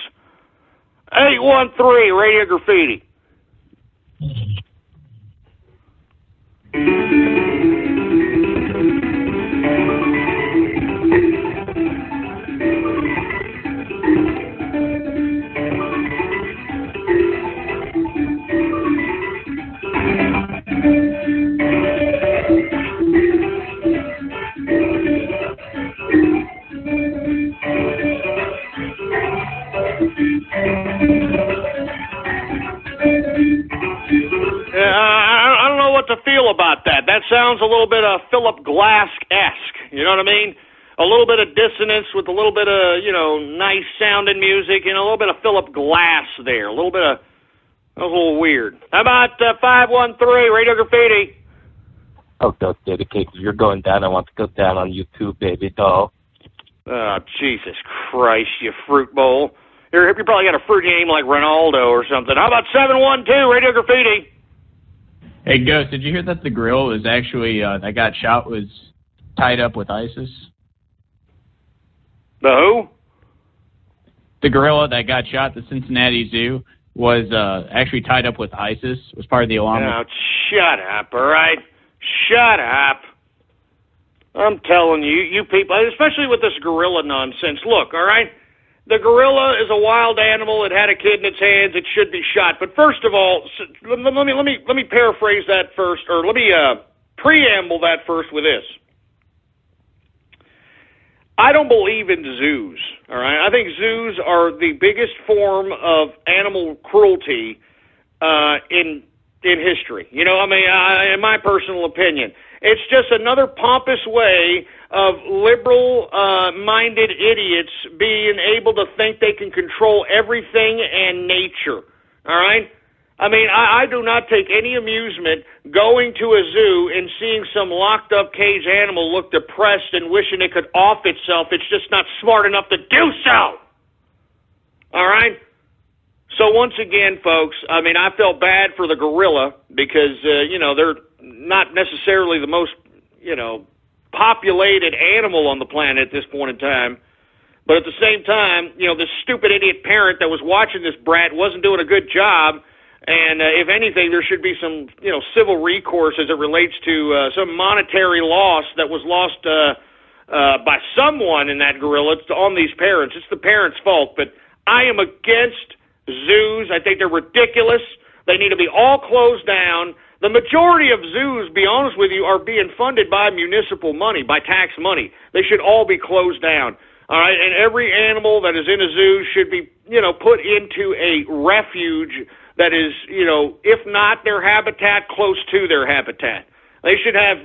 813, Radio Graffiti. I don't know what to feel about that. That sounds a little bit of Philip Glass-esque. You know what I mean? A little bit of dissonance with a little bit of, nice sounding music and a little bit of Philip Glass there. That was a little weird. How about 513, Radio Graffiti? Oh, don't dedicate. You're going down. I want to go down on YouTube, baby doll. Oh, Jesus Christ, you fruit bowl. You probably got a fruit name like Ronaldo or something. How about 712, Radio Graffiti? Hey, Ghost, did you hear that the gorilla was actually, that got shot, was tied up with ISIS? The who? The gorilla that got shot at the Cincinnati Zoo was actually tied up with ISIS, was part of the alarm. Now, shut up, all right? Shut up. I'm telling you, you people, especially with this gorilla nonsense. Look, all right? The gorilla is a wild animal. It had a kid in its hands. It should be shot. But first of all, let me paraphrase that first, or let me preamble that first with this. I don't believe in zoos. All right, I think zoos are the biggest form of animal cruelty in history. In my personal opinion, it's just another pompous way of liberal-minded idiots being able to think they can control everything and nature, all right? I mean, I do not take any amusement going to a zoo and seeing some locked-up cage animal look depressed and wishing it could off itself. It's just not smart enough to do so, all right? So once again, folks, I mean, I felt bad for the gorilla because, they're not necessarily the most, populated animal on the planet at this point in time. But at the same time, this stupid idiot parent that was watching this brat wasn't doing a good job And if anything, there should be some, civil recourse as it relates to some monetary loss that was lost by someone in that gorilla on these parents. It's the parents' fault. But I am against zoos. I think they're ridiculous. They need to be all closed down. The majority of zoos, be honest with you, are being funded by municipal money, by tax money. They should all be closed down. All right, and every animal that is in a zoo should be, put into a refuge that is, if not their habitat, close to their habitat. They should have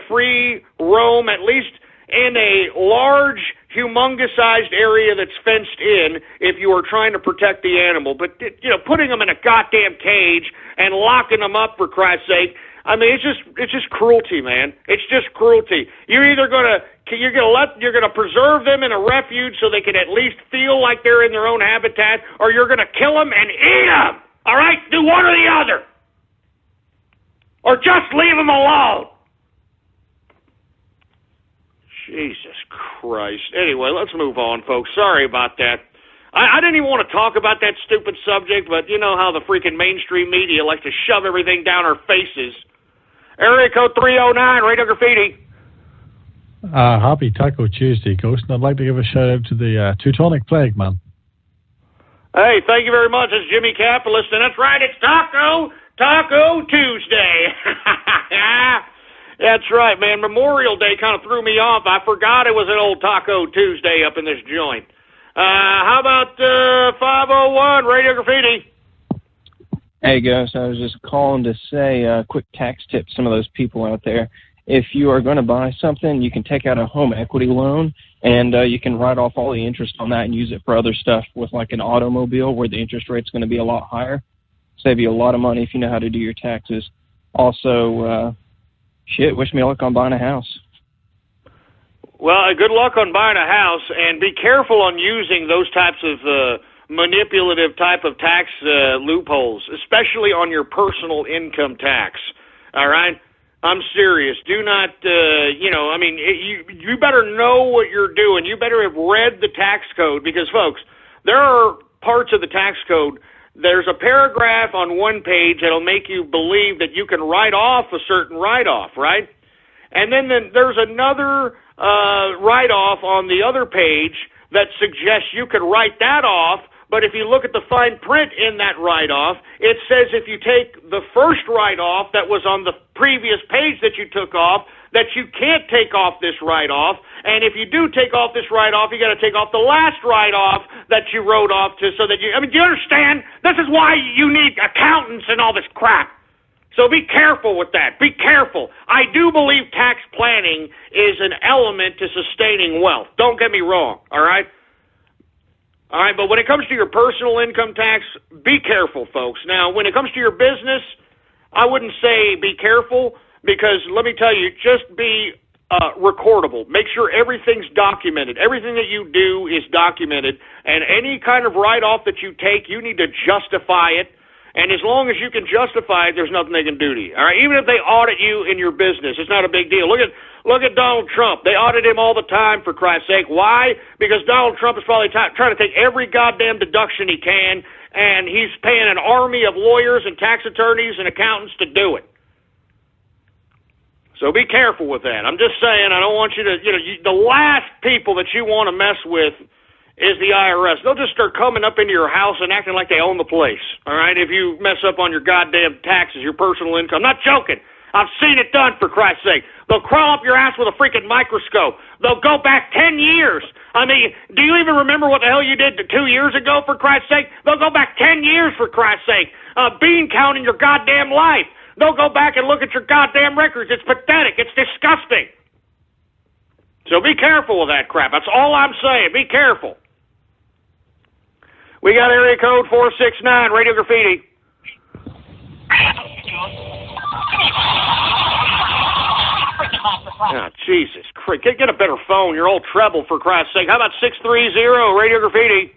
free roam, at least in a large, humongous-sized area that's fenced in if you are trying to protect the animal. But, putting them in a goddamn cage and locking them up, for Christ's sake, I mean, it's just cruelty, man. It's just cruelty. You're gonna preserve them in a refuge so they can at least feel like they're in their own habitat, or you're gonna kill them and eat them. All right, do one or the other, or just leave them alone. Jesus Christ. Anyway, let's move on, folks. Sorry about that. I didn't even want to talk about that stupid subject, but you know how the freaking mainstream media likes to shove everything down our faces. Area code 309, Radio Graffiti. Happy Taco Tuesday, Ghost, and I'd like to give a shout-out to the Teutonic Plague, man. Hey, thank you very much. It's Jimmy Capitalist, and that's right, it's Taco Tuesday. That's right, man. Memorial Day kind of threw me off. I forgot it was an old Taco Tuesday up in this joint. How about 501, Radio Graffiti? Hey, guys, I was just calling to say a quick tax tip to some of those people out there. If you are going to buy something, you can take out a home equity loan, and you can write off all the interest on that and use it for other stuff with like an automobile where the interest rate's going to be a lot higher. Save you a lot of money if you know how to do your taxes. Also, wish me luck on buying a house. Well, good luck on buying a house, and be careful on using those types of manipulative type of tax loopholes, especially on your personal income tax. All right? I'm serious. Do not, you better know what you're doing. You better have read the tax code because, folks, there are parts of the tax code. There's a paragraph on one page that'll make you believe that you can write off a certain write-off, right? And then there's another write-off on the other page that suggests you could write that off, but if you look at the fine print in that write-off, it says if you take the first write-off that was on the previous page that you took off, that you can't take off this write-off, and if you do take off this write-off, you got to take off the last write-off that you wrote off to, so that do you understand? This is why you need accountants and all this crap. So be careful with that. Be careful. I do believe tax planning is an element to sustaining wealth. Don't get me wrong, all right? All right, but when it comes to your personal income tax, be careful, folks. Now, when it comes to your business, I wouldn't say be careful, because let me tell you, just be recordable. Make sure everything's documented. Everything that you do is documented, and any kind of write-off that you take, you need to justify it. And as long as you can justify it, there's nothing they can do to you. All right, even if they audit you in your business, it's not a big deal. Look at Donald Trump. They audit him all the time, for Christ's sake. Why? Because Donald Trump is probably trying to take every goddamn deduction he can, and he's paying an army of lawyers and tax attorneys and accountants to do it. So be careful with that. I'm just saying, I don't want you to, the last people that you want to mess with is the IRS. They'll just start coming up into your house and acting like they own the place, all right, if you mess up on your goddamn taxes, your personal income. I'm not joking. I've seen it done, for Christ's sake. They'll crawl up your ass with a freaking microscope. They'll go back 10 years. I mean, do you even remember what the hell you did 2 years ago, for Christ's sake? They'll go back 10 years, for Christ's sake, bean counting your goddamn life. They'll go back and look at your goddamn records. It's pathetic. It's disgusting. So be careful with that crap. That's all I'm saying. Be careful. We got area code 469, Radio Graffiti. Oh, Jesus Christ. Get a better phone. You're all treble, for Christ's sake. How about 630, Radio Graffiti?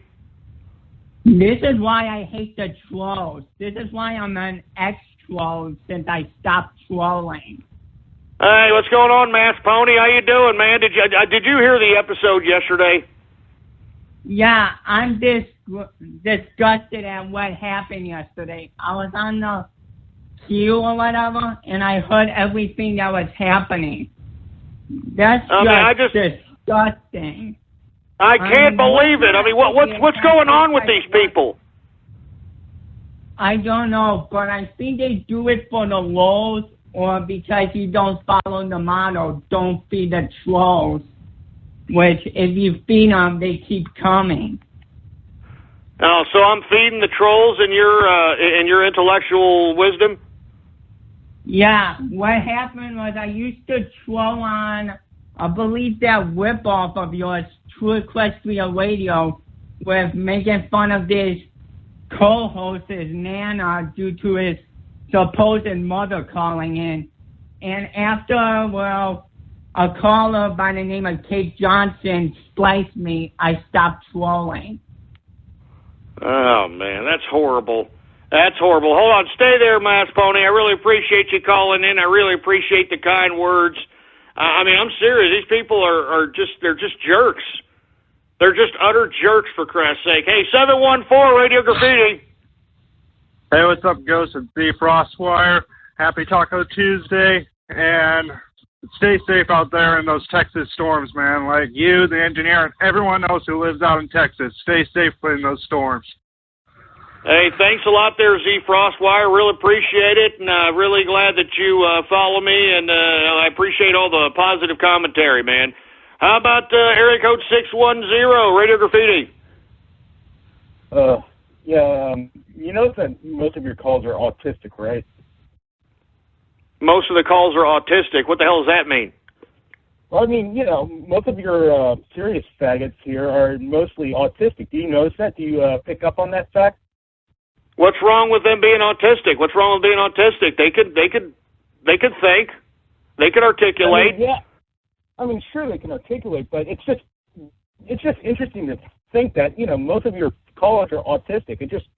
This is why I hate the trolls. This is why I'm an ex-troll since I stopped trolling. Hey, what's going on, Mass Pony? How you doing, man? Did you hear the episode yesterday? Yeah, I'm disgusted at what happened yesterday. I was on the queue or whatever, and I heard everything that was happening. That's disgusting. I can't believe it. I mean, what's going on with these people? I don't know, but I think they do it for the lows or because you don't follow the motto, don't feed the trolls, which if you feed them, they keep coming. Oh, so I'm feeding the trolls in your intellectual wisdom? Yeah, what happened was I used to troll on, I believe that whip-off of yours, True Equestria Radio, with making fun of this co-host's Nana due to his supposed mother calling in. And after, well, a caller by the name of Kate Johnson spliced me, I stopped trolling. Oh, man, that's horrible. That's horrible. Hold on, stay there, Mass Pony. I really appreciate you calling in. I really appreciate the kind words. I mean, I'm serious. These people they're just jerks. They're just utter jerks, for Christ's sake. Hey, 714 Radio Graffiti. Hey, what's up, Ghost and B Frostwire? Happy Taco Tuesday, and stay safe out there in those Texas storms, man. Like you, the engineer, and everyone else who lives out in Texas. Stay safe in those storms. Hey, thanks a lot there, Z Frostwire. Really appreciate it, and really glad that you follow me, and I appreciate all the positive commentary, man. How about area code 610, Radio Graffiti? You know that most of your calls are autistic, right? Most of the calls are autistic. What the hell does that mean? Well, I mean, you know, most of your serious faggots here are mostly autistic. Do you notice that? Do you pick up on that fact? What's wrong with them being autistic? What's wrong with being autistic? They could think. They could articulate. I mean, yeah. I mean, sure they can articulate, but it's just interesting to think that, you know, most of your callers are autistic. It's just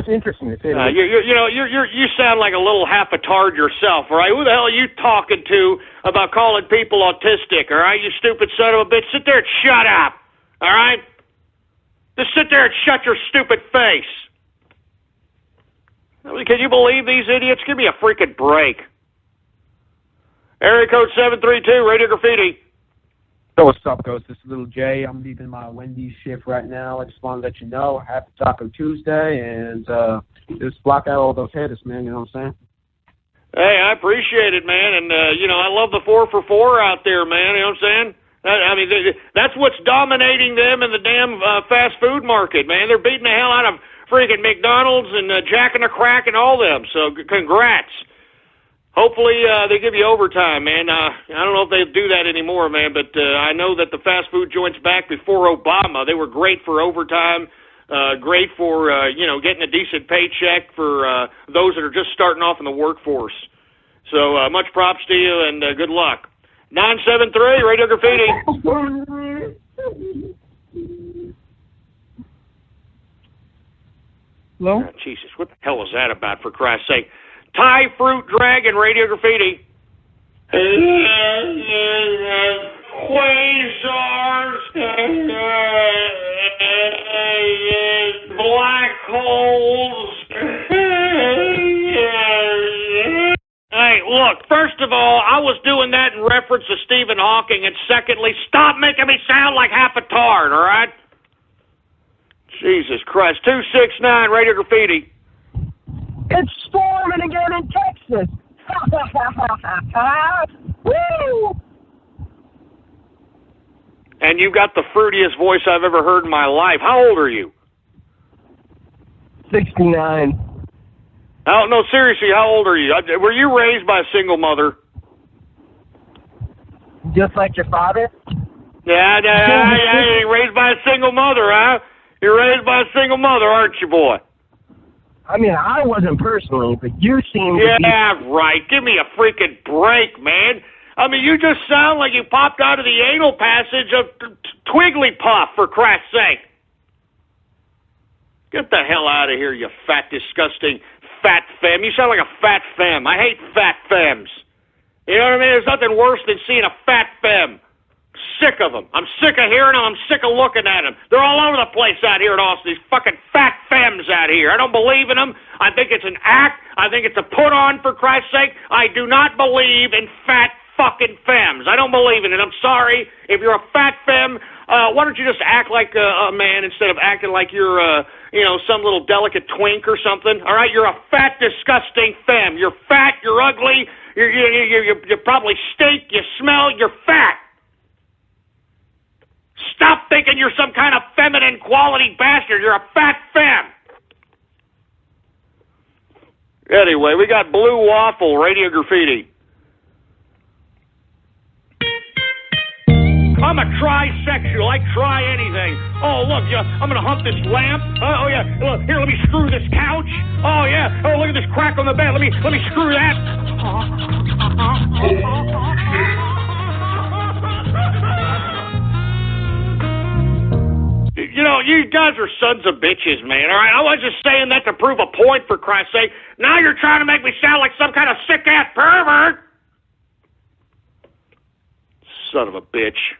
interesting to say. You sound like a little half-a-tard yourself, all right? Who the hell are you talking to about calling people autistic, all right? You stupid son of a bitch. Sit there and shut up, all right? Just sit there and shut your stupid face. Can you believe these idiots? Give me a freaking break. Area code 732, Radio Graffiti. So what's up, Ghost? This is Little J. I'm leaving my Wendy's shift right now. I just want to let you know, happy Taco Tuesday, and just block out all those haters, man, you know what I'm saying? Hey, I appreciate it, man, and, I love the 4 for 4 out there, man, you know what I'm saying? I mean, that's what's dominating them in the damn fast food market, man. They're beating the hell out of freaking McDonald's and Jack and the Crack and all them, so congrats. Hopefully they give you overtime, man. I don't know if they do that anymore, man, but I know that the fast food joints back before Obama, they were great for overtime, great for, getting a decent paycheck for those that are just starting off in the workforce. So much props to you, and good luck. 973, Radio Graffiti. Hello? Oh, Jesus, what the hell was that about, for Christ's sake? Thai Fruit Dragon, Radio Graffiti. Quasars, black holes. Hey, look, first of all, I was doing that in reference to Stephen Hawking, and secondly, stop making me sound like half a tard, all right? Jesus Christ. 269, Radio Graffiti. It's storming again in Texas. Woo! And you've got the fruitiest voice I've ever heard in my life. How old are you? 69. Oh, no, seriously, how old are you? Were you raised by a single mother? Just like your father? Yeah, you're raised by a single mother, huh? You're raised by a single mother, aren't you, boy? I mean, I wasn't personally, but you seem to be... Yeah, right. Give me a freaking break, man. I mean, you just sound like you popped out of the anal passage of Twigglypuff, for Christ's sake. Get the hell out of here, you fat, disgusting fat femme. You sound like a fat femme. I hate fat femmes. You know what I mean? There's nothing worse than seeing a fat femme. sick of them. I'm sick of hearing them. I'm sick of looking at them. They're all over the place out here in Austin, these fucking fat femmes out here. I don't believe in them. I think it's an act. I think it's a put-on, for Christ's sake. I do not believe in fat fucking femmes. I don't believe in it. I'm sorry. If you're a fat femme, why don't you just act like a man instead of acting like you're, some little delicate twink or something? All right? You're a fat, disgusting femme. You're fat. You're ugly. You probably stink. You smell. You're fat. Stop thinking you're some kind of feminine quality bastard. You're a fat femme. Anyway, we got Blue Waffle, Radio Graffiti. I'm a trisexual. I try anything. Oh, look, I'm going to hump this lamp. Oh, yeah. Look, here, let me screw this couch. Oh, yeah. Oh, look at this crack on the bed. Let me screw that. You guys are sons of bitches, man, all right? I was just saying that to prove a point, for Christ's sake. Now you're trying to make me sound like some kind of sick-ass pervert. Son of a bitch.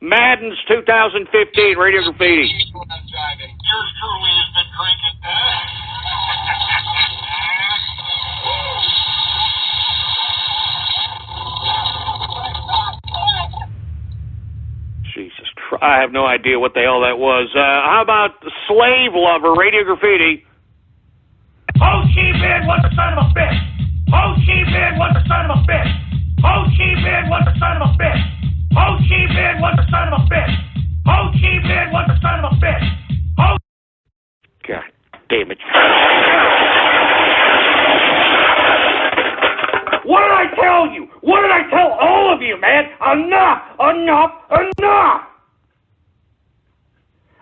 Madden's 2015, Radio Graffiti. Yours truly has been drinking. Jesus Christ, I have no idea what the hell that was. How about Slave Lover, Radio Graffiti? Ho Chi Minh was the son of a bitch. Ho Chi Minh was the son of a bitch. Ho Chi Minh was the son of a bitch. Ho Chi Minh was the son of a bitch. Ho Chi Minh was the son of a bitch. God damn it. What did I tell you? What did I tell all of you, man? Enough!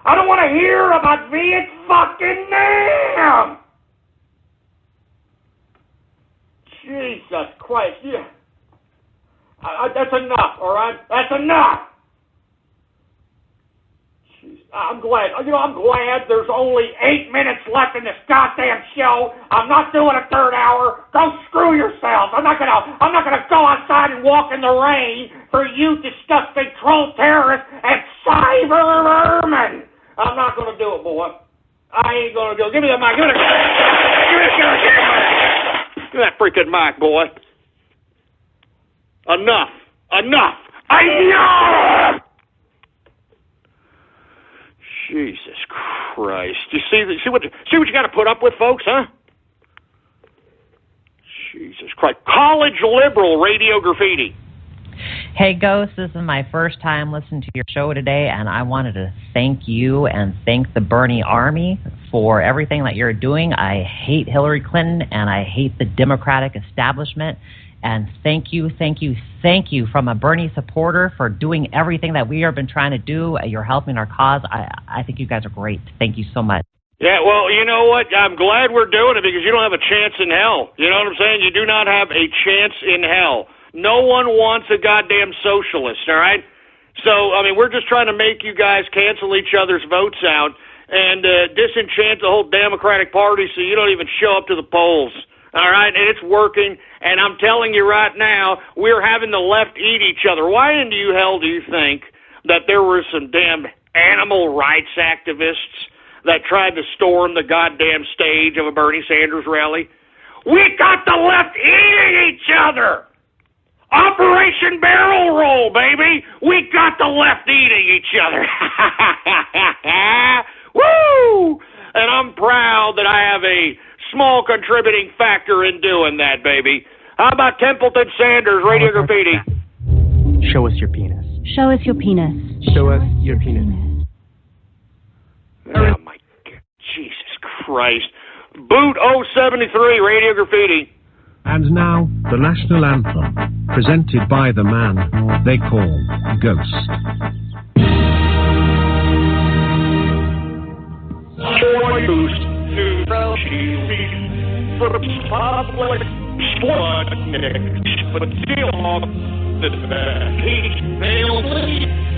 I don't want to hear about Vietnam! Jesus Christ, yeah. That's enough, all right? That's enough! Jeez, I'm glad. I'm glad there's only 8 minutes left in this goddamn show. I'm not doing a third hour. Go screw yourselves. I'm not gonna go outside and walk in the rain for you disgusting troll terrorists and cyber vermin. I'm not gonna do it, boy. I ain't gonna do it. Give me the mic. Give me that freaking mic, boy. Enough! Jesus Christ! You see what you got to put up with, folks, huh? Jesus Christ! College liberal, Radio Graffiti. Hey, Ghost, this is my first time listening to your show today, and I wanted to thank you and thank the Bernie Army for everything that you're doing. I hate Hillary Clinton, and I hate the Democratic establishment. And thank you from a Bernie supporter for doing everything that we have been trying to do. You're helping our cause. I think you guys are great. Thank you so much. Yeah, well, you know what? I'm glad we're doing it because you don't have a chance in hell. You know what I'm saying? You do not have a chance in hell. No one wants a goddamn socialist, all right? So, I mean, we're just trying to make you guys cancel each other's votes out and disenchant the whole Democratic Party so you don't even show up to the polls, all right? And it's working, and I'm telling you right now, we're having the left eat each other. Why in the hell do you think that there were some damn animal rights activists that tried to storm the goddamn stage of a Bernie Sanders rally? We got the left eating each other! Operation Barrel Roll, baby! We got the left eating each other. Woo! And I'm proud that I have a small contributing factor in doing that, baby. How about Templeton Sanders, Radio Graffiti? Show us your penis. Show us your penis. Show us your penis. Oh, my God. Jesus Christ. Boot 073, Radio Graffiti. And now, the national anthem, presented by the man they call Ghost.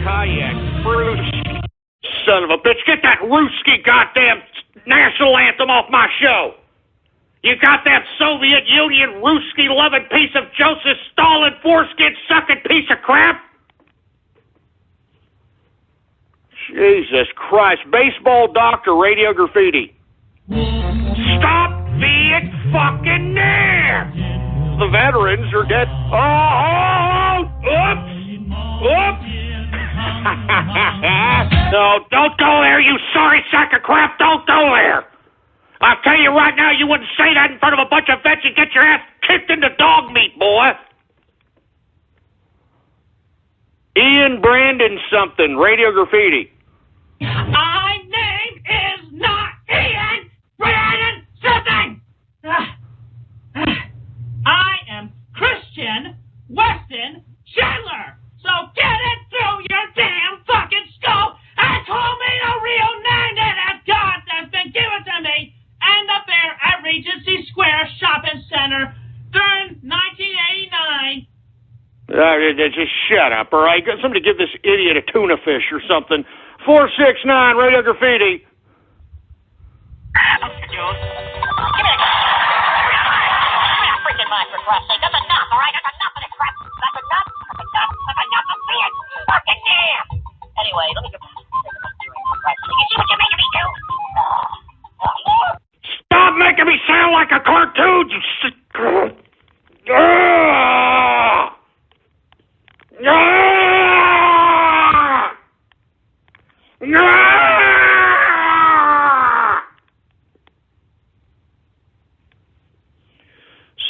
Kayak, Bruce. Son of a bitch, get that Ruski goddamn national anthem off my show. You got that Soviet Union Ruski-loving piece of Joseph Stalin foreskin-sucking piece of crap? Jesus Christ. Baseball doctor, Radio Graffiti. Stop being fucking there! The veterans are dead. Oh, oops. Oops. No, don't go there, you sorry sack of crap. Don't go there. I'll tell you right now, you wouldn't say that in front of a bunch of vets. You'd get your ass kicked into dog meat, boy. Ian Brandon something, Radio Graffiti. My name is not Ian Brandon something. I am Christian Weston Chandler. So get it through your damn fucking skull and call me the real name that I've got that's been given to me and the bear at Regency Square Shopping Center during 1989. Just shut up, all right? Somebody give this idiot a tuna fish or something. 469, Radio Graffiti. Freaking mind, for Christ's sake. That's enough, all right? That's enough of this crap. That's enough. That's enough. That's enough of being fucking damn. Anyway, let me get back to what you see what you're making me do? Stop making me sound like a cartoon, you sick...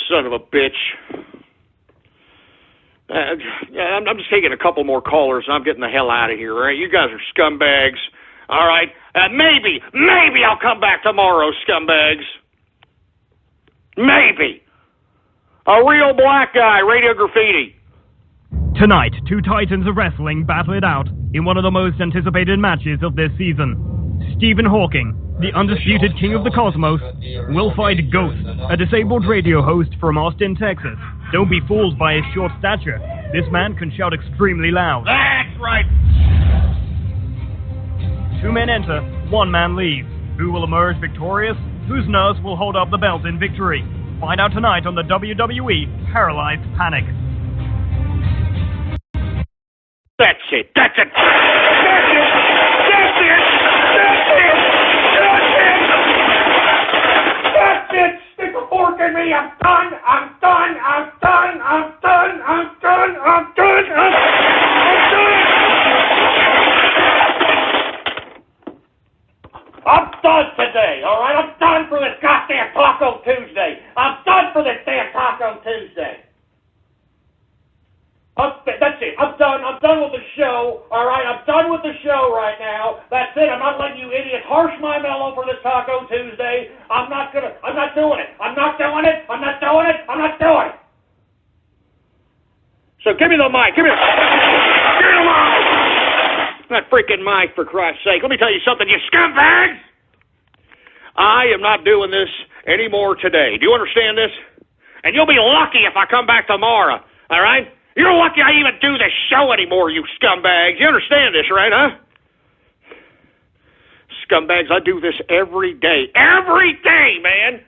Son of a bitch. I'm just taking a couple more callers and I'm getting the hell out of here, all right? You guys are scumbags, all right? Maybe I'll come back tomorrow, scumbags. Maybe. A real black guy, Radio Graffiti. Tonight, two titans of wrestling battle it out in one of the most anticipated matches of this season. Stephen Hawking, the undisputed king of the cosmos, will fight Ghost, a disabled radio host from Austin, Texas. Don't be fooled by his short stature. This man can shout extremely loud. That's right. Two men enter, one man leaves. Who will emerge victorious? Whose nurse will hold up the belt in victory? Find out tonight on the WWE Paralyzed Panic. That's it. That's it. Stick a fork in me. I'm done. I'm done today, all right? I'm done for this goddamn Taco Tuesday. I'm done for this damn Taco Tuesday. That's it. I'm done. I'm done with the show, all right? I'm done with the show right now. That's it. I'm not letting you idiots harsh my mellow for this Taco Tuesday. I'm not doing it. I'm not doing it. So give me the mic. Give me the mic. That freaking mic, for Christ's sake. Let me tell you something, you scumbags. I am not doing this anymore today. Do you understand this? And you'll be lucky if I come back tomorrow, all right? You're lucky I even do this show anymore, you scumbags. You understand this, right, huh? Scumbags, I do this every day. Every day, man.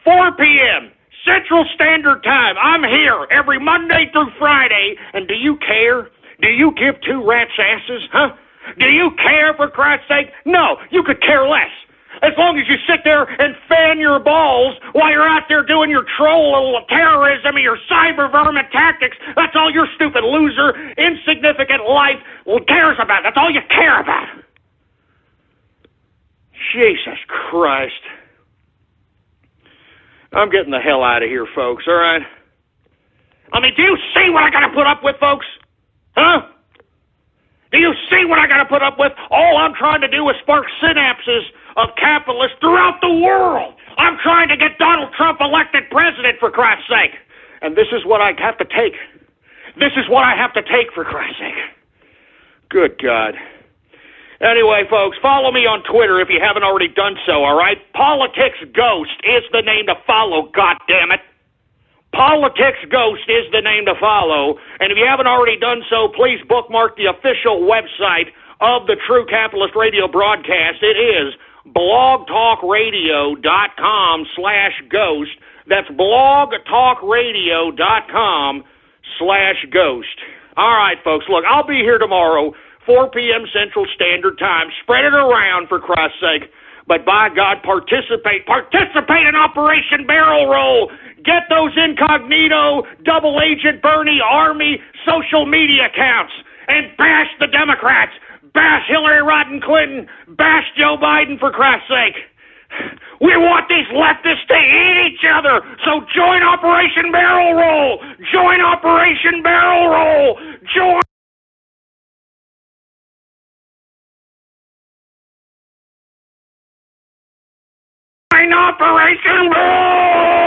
4 p.m. Central Standard Time. I'm here every Monday through Friday. And do you care? Do you give two rats' asses, huh? Do you care, for Christ's sake? No, you could care less. As long as you sit there and fan your balls while you're out there doing your troll terrorism and your cyber vermin tactics, that's all your stupid loser, insignificant life cares about. That's all you care about. Jesus Christ. I'm getting the hell out of here, folks, all right? I mean, do you see what I got to put up with, folks? Huh? Do you see what I got to put up with? All I'm trying to do is spark synapses of capitalists throughout the world. I'm trying to get Donald Trump elected president, for Christ's sake. And this is what I have to take. This is what I have to take, for Christ's sake. Good God. Anyway, folks, follow me on Twitter if you haven't already done so, all right? Politics Ghost is the name to follow, goddammit. Politics Ghost is the name to follow. And if you haven't already done so, please bookmark the official website of the True Capitalist Radio broadcast. It is blogtalkradio.com/ghost. That's blogtalkradio.com/ghost. All right, folks, look, I'll be here tomorrow, 4 p.m. Central Standard Time. Spread it around, for Christ's sake. But by God, participate in Operation Barrel Roll. Get those incognito, double agent Bernie Army social media accounts and bash the Democrats. Bash Hillary Rodham Clinton. Bash Joe Biden, for Christ's sake. We want these leftists to eat each other. So join Operation Barrel Roll. Join Operation Barrel Roll. Join Operation Barrel Roll.